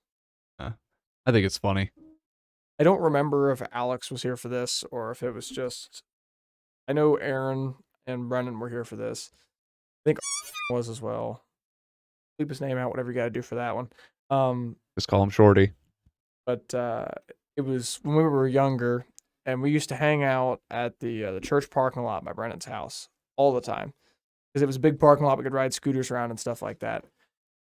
I think it's funny. I don't remember if Alex was here for this or if it was just. I know Aaron and Brennan were here for this. I think was as well. Bleep his name out, whatever you got to do for that one. Just call him Shorty. But it was when we were younger, and we used to hang out at the church parking lot by Brennan's house all the time because it was a big parking lot. We could ride scooters around and stuff like that.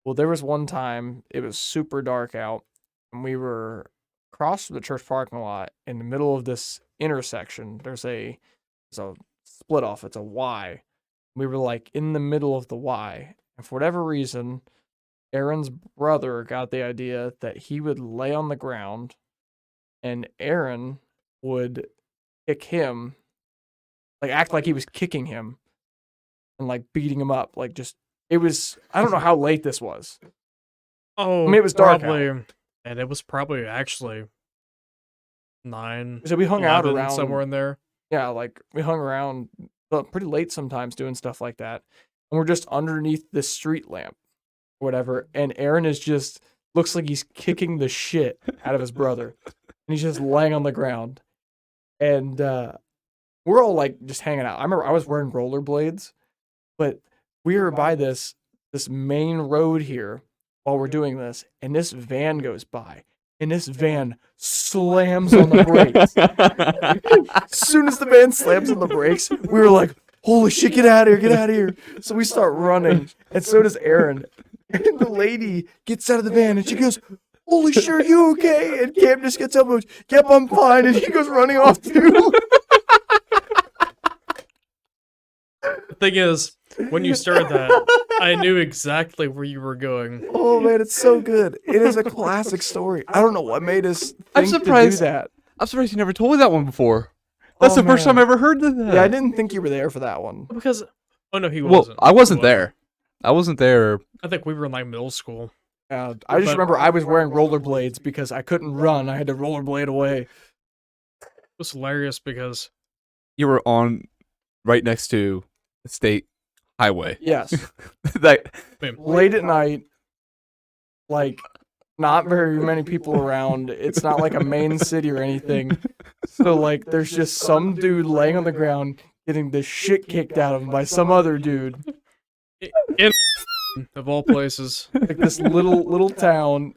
Well, there was one time it was super dark out, and we were across from the church parking lot in the middle of this intersection. There's a split off. It's a Y. We were like in the middle of the Y, and for whatever reason, Aaron's brother got the idea that he would lay on the ground and Aaron would kick him, like act like he was kicking him and like beating him up. Like just, it was, I don't know how late this was. Oh, I mean, it was dark probably, and it was probably actually 9. So we hung out 11, around somewhere in there. Yeah, like we hung around pretty late sometimes doing stuff like that. And we're just underneath this street lamp, or whatever. And Aaron is just looks like he's kicking the shit out of his brother. And he's just laying on the ground. And we're all like just hanging out. I remember I was wearing rollerblades, but we were by this main road here while we're doing this, and this van goes by. And this van slams on the brakes. As soon as the van slams on the brakes, we were like, holy shit, get out of here, get out of here. So we start running, and so does Aaron. And the lady gets out of the van, and she goes, holy shit, are you okay? And Cam just gets up and goes, yep, I'm fine. And he goes running off too. The thing is, when you started that, I knew exactly where you were going. Oh, man, it's so good. It is a classic story. I don't know what made us I'm think to do surprised- that. I'm surprised you never told me that one before. That's Oh, the first man. time I ever heard of that. Yeah, I didn't think you were there for that one. Because, oh no, he Well, wasn't. I wasn't He there. I wasn't there. I think we were in like middle school. I just But- remember I was wearing rollerblades because I couldn't run. I had to rollerblade away. It was hilarious because You were on right next to the state highway. Yes. That Late at night, like, not very many people around. It's not like a main city or anything. So, like, there's just some dude laying on the ground getting the shit kicked out of him by some other dude. in of all places, Like, this little town.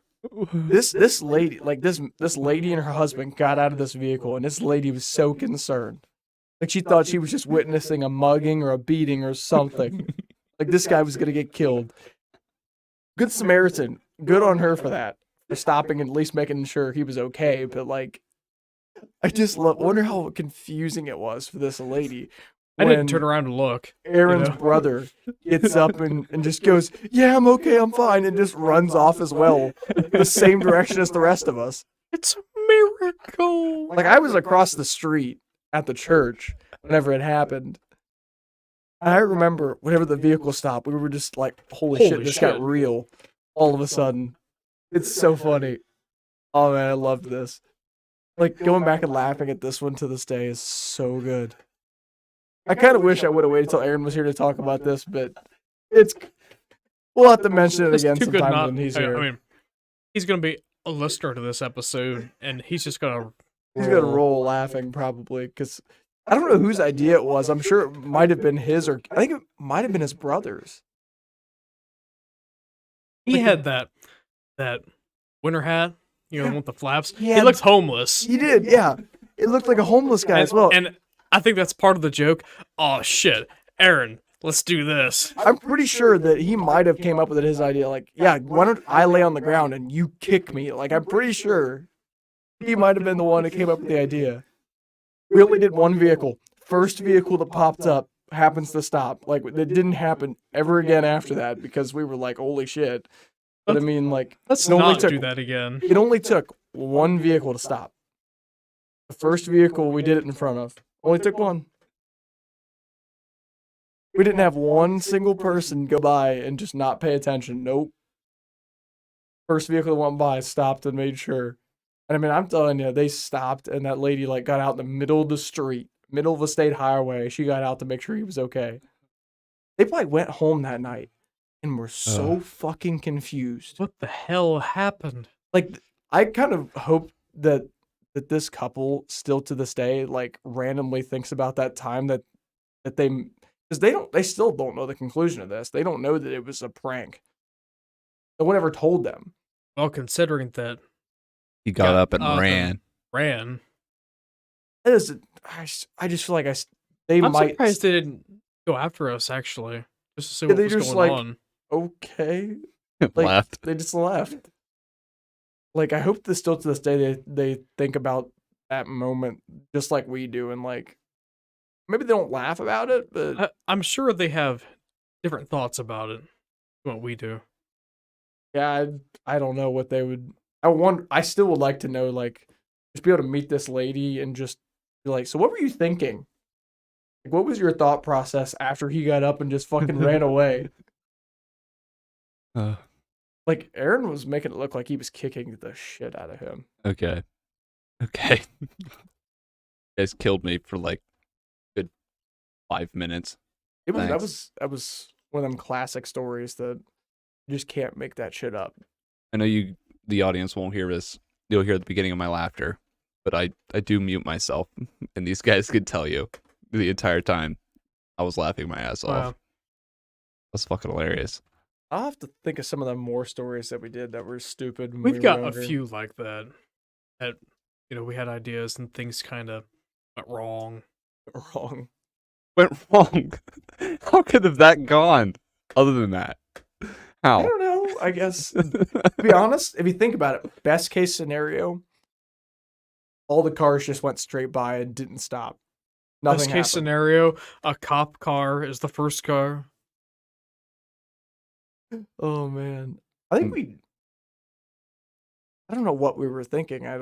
This lady, like, this lady and her husband got out of this vehicle, and this lady was so concerned. Like, she thought she was just witnessing a mugging or a beating or something. Like, this guy was gonna get killed. Good Samaritan. Good on her for that. For stopping and at least making sure he was okay. But, like, I just wonder how confusing it was for this lady. I didn't when turn around to look. Aaron's know? brother gets up and just goes, yeah, I'm okay, I'm fine, and just runs off as well, the same direction as the rest of us. It's a miracle. Like, I was across the street at the church whenever it happened. And I remember whenever the vehicle stopped, we were just like, holy shit, Holy this shit. got real all of a sudden. It's so funny. Oh man, I loved this. Like, going back and laughing at this one to this day is so good. I kind of wish I would have waited till Aaron was here to talk about this, but it's. We'll have to mention it It's again too good sometime not. when he's I here. mean, he's gonna be a listener to this episode, and he's just gonna. He's gonna roll laughing probably because I don't know whose idea it was. I'm sure it might have been his, or I think it might have been his brother's. He had that winter hat You know, with the flaps. Yeah. He looks homeless. He did, yeah. It looked like a homeless guy as well. And I think that's part of the joke. Oh shit, Aaron, let's do this. I'm pretty sure that he might have came up with his idea. Like, yeah, why don't I lay on the ground and you kick me? Like, I'm pretty sure he might have been the one that came up with the idea. We only did one vehicle. First vehicle that popped up happens to stop. Like, it didn't happen ever again after that because we were like, holy shit. But I mean, like, Let's it only not took- do that again. It only took one vehicle to stop. The first vehicle we did it in front of. Only took one. We didn't have one single person go by and just not pay attention. Nope. First vehicle that went by stopped and made sure. And I mean, I'm telling you, they stopped and that lady like got out in the middle of the street, middle of a state highway. She got out to make sure he was okay. They probably went home that night and were so fucking confused. What the hell happened? Like, I kind of hope that this couple still to this day like randomly thinks about that time that they, because they still don't know the conclusion of this. They don't know that it was a prank. No one ever told them. Well, considering that He got up and up ran. ran, It is. I just feel like they I'm might. surprised they didn't go after us. Actually, just to see Yeah, what they was just, going like, on. Okay, like, Left. they just left. Like, I hope that still to this day they think about that moment just like we do, and like maybe they don't laugh about it, but I'm sure they have different thoughts about it than what we do. yeah, I don't know what they would. I still would like to know, like, just be able to meet this lady and just be like, so what were you thinking? Like, what was your thought process after he got up and just fucking ran away? Like, Aaron was making it look like he was kicking the shit out of him. Okay. Okay. You guys killed me for like good 5 minutes. It was Thanks. that was one of them classic stories that you just can't make that shit up. I know the audience won't hear this. You'll hear the beginning of my laughter, but I do mute myself, and these guys could tell you the entire time I was laughing my ass off. Wow. That's fucking hilarious. I'll have to think of some of the more stories that we did that were stupid. When We've we were got a younger. few like that. That we had ideas and things kind of went wrong. wrong. Went wrong. How could have that gone? Other than that, I how? don't know. I guess to be honest, if you think about it, best case scenario, all the cars just went straight by and didn't stop. Nothing Best case happened. scenario, a cop car is the first car. Oh man, I think I don't know what we were thinking. I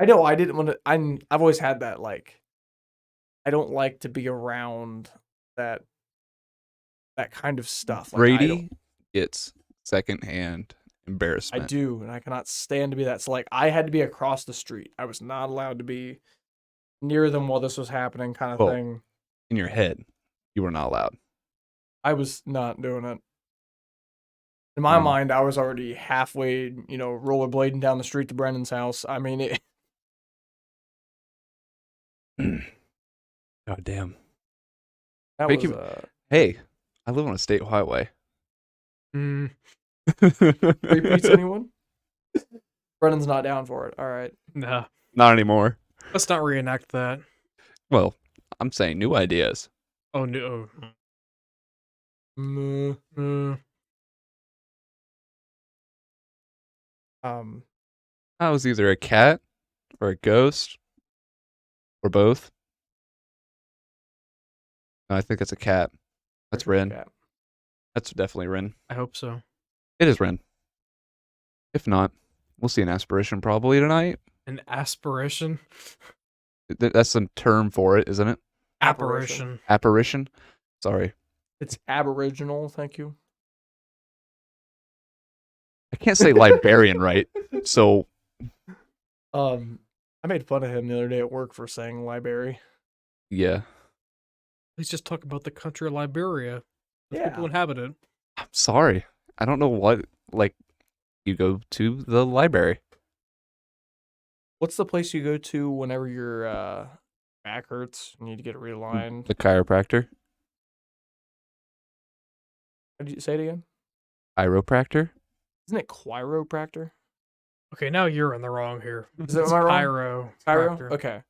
know I didn't want to. I've always had that, like, I don't like to be around that kind of stuff. Like, Brady gets secondhand I embarrassment. do, and I cannot stand to be that. So like, I had to be across the street. I was not allowed to be near them while this was happening, kind of Oh. thing. In your head, you were not allowed. I was not doing it. In my Mm. mind, I was already halfway, rollerblading down the street to Brendan's house. I mean, God damn. that Make was him- Hey, I live on a state highway. Mm, repeats anyone? Brendan's not down for it. All right. nah, Not anymore. let's not reenact that. Well, I'm saying new ideas. Oh no. Mm, Mm, I was either a cat or a ghost or both. No, I think it's a cat. That's Ren. yeah. That's definitely Ren. I hope so. It is Ren. If not, we'll see an aspiration probably tonight. An aspiration? That's some term for it, isn't it? Apparition. Apparition? Sorry. It's aboriginal. Thank you. I can't say librarian right. So, I made fun of him the other day at work for saying library. yeah. Let's just talk about the country of Liberia. The Yeah. people inhabit it. I'm sorry. I don't know what, you go to the library. What's the place you go to whenever your back hurts? You need to get it realigned. The chiropractor? How did you say it again? Chiropractor? Isn't it chiropractor? Okay, now you're in the wrong here. Is it, It's am I wrong? chiropractor. Chiro? Okay.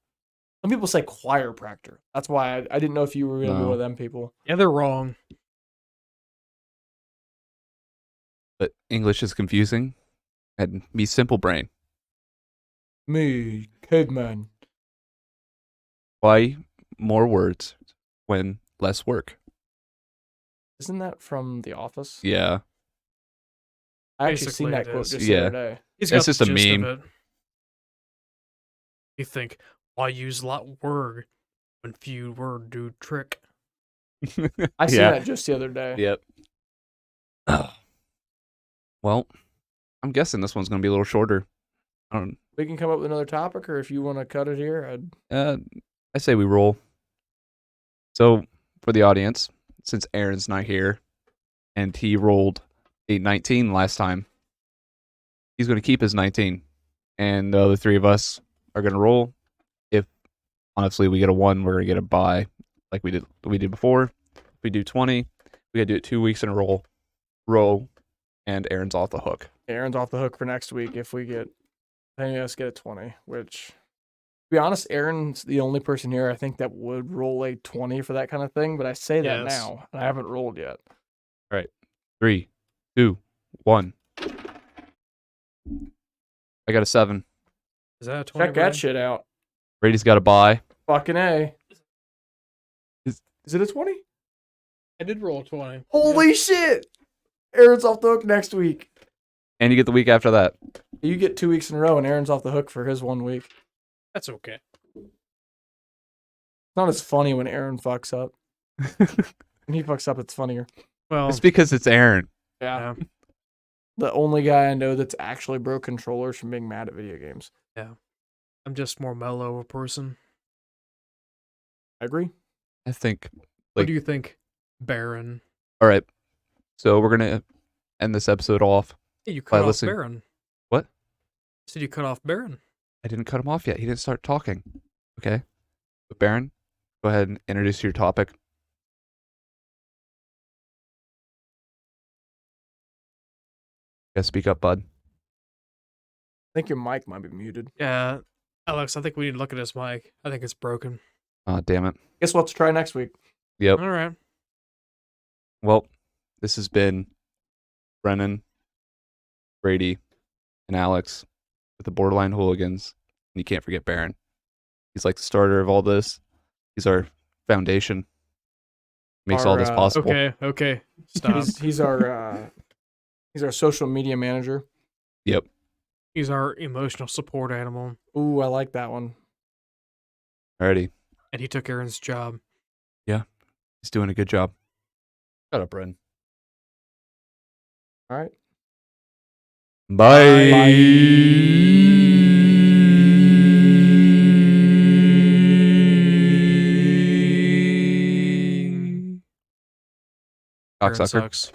Some people say chiropractor. That's why I didn't know if you were going to be No. one of them people. Yeah, they're wrong. But English is confusing. And me, simple brain. Me, caveman. Why more words when less work? Isn't that from The Office? Yeah. I actually seen Basically, that it quote is. just Yeah. the other day. He's It's got just the a gist meme. of it. You think, why use a lot word when few word do trick? I seen Yeah. that just the other day. Yep. Well, I'm guessing this one's going to be a little shorter. I don't. We can come up with another topic, or if you want to cut it here, I say we roll. So, for the audience, since Aaron's not here, and he rolled a 19 last time, he's going to keep his 19, and the other three of us are going to roll. If honestly we get a 1, we're going to get a bye, like we did before. If we do 20, we got to do it 2 weeks in a row, and Aaron's off the hook. Aaron's off the hook for next week if we get any of us get a 20, which, to be honest, Aaron's the only person here I think that would roll a 20 for that kind of thing, but I say that Yes. now, and I haven't rolled yet. 3, 2, 1. I got a 7. Is that a 20? Check that shit out. Brady's got a bye. Fucking A. Is- Is it a 20? I did roll a 20. Holy shit! Aaron's off the hook next week. And you get the week after that. You get 2 weeks in a row, and Aaron's off the hook for his 1 week. That's okay. It's not as funny when Aaron fucks up. When he fucks up, it's funnier. Well, It's because it's Aaron. yeah. The only guy I know that's actually broke controllers from being mad at video games. I'm just more mellow a person. I agree. I think. What Like- do you think, Baron? All right. So we're going to end this episode off. Hey, you By cut off listening- Baron. What? Said you cut off Baron. I didn't cut him off yet. He didn't start talking. Okay. But Baron, go ahead and introduce your topic. Yeah, speak up, bud. I think your mic might be muted. Yeah, Alex, I think we need to look at his mic. I think it's broken. Oh, damn it. Guess what to try next week? Yep. All right. Well, this has been Brennan, Brady, and Alex with the Borderline Hooligans. And you can't forget Baron. He's like the starter of all this. He's our foundation. Makes all this Our, possible. Okay. Stop. He's our social media manager. Yep. He's our emotional support animal, Ooh, I like that one. Alrighty. and he took Aaron's job. He's doing a good job. Shut up, Brennan. All right. Bye. Aaron Cocksucker. sucks.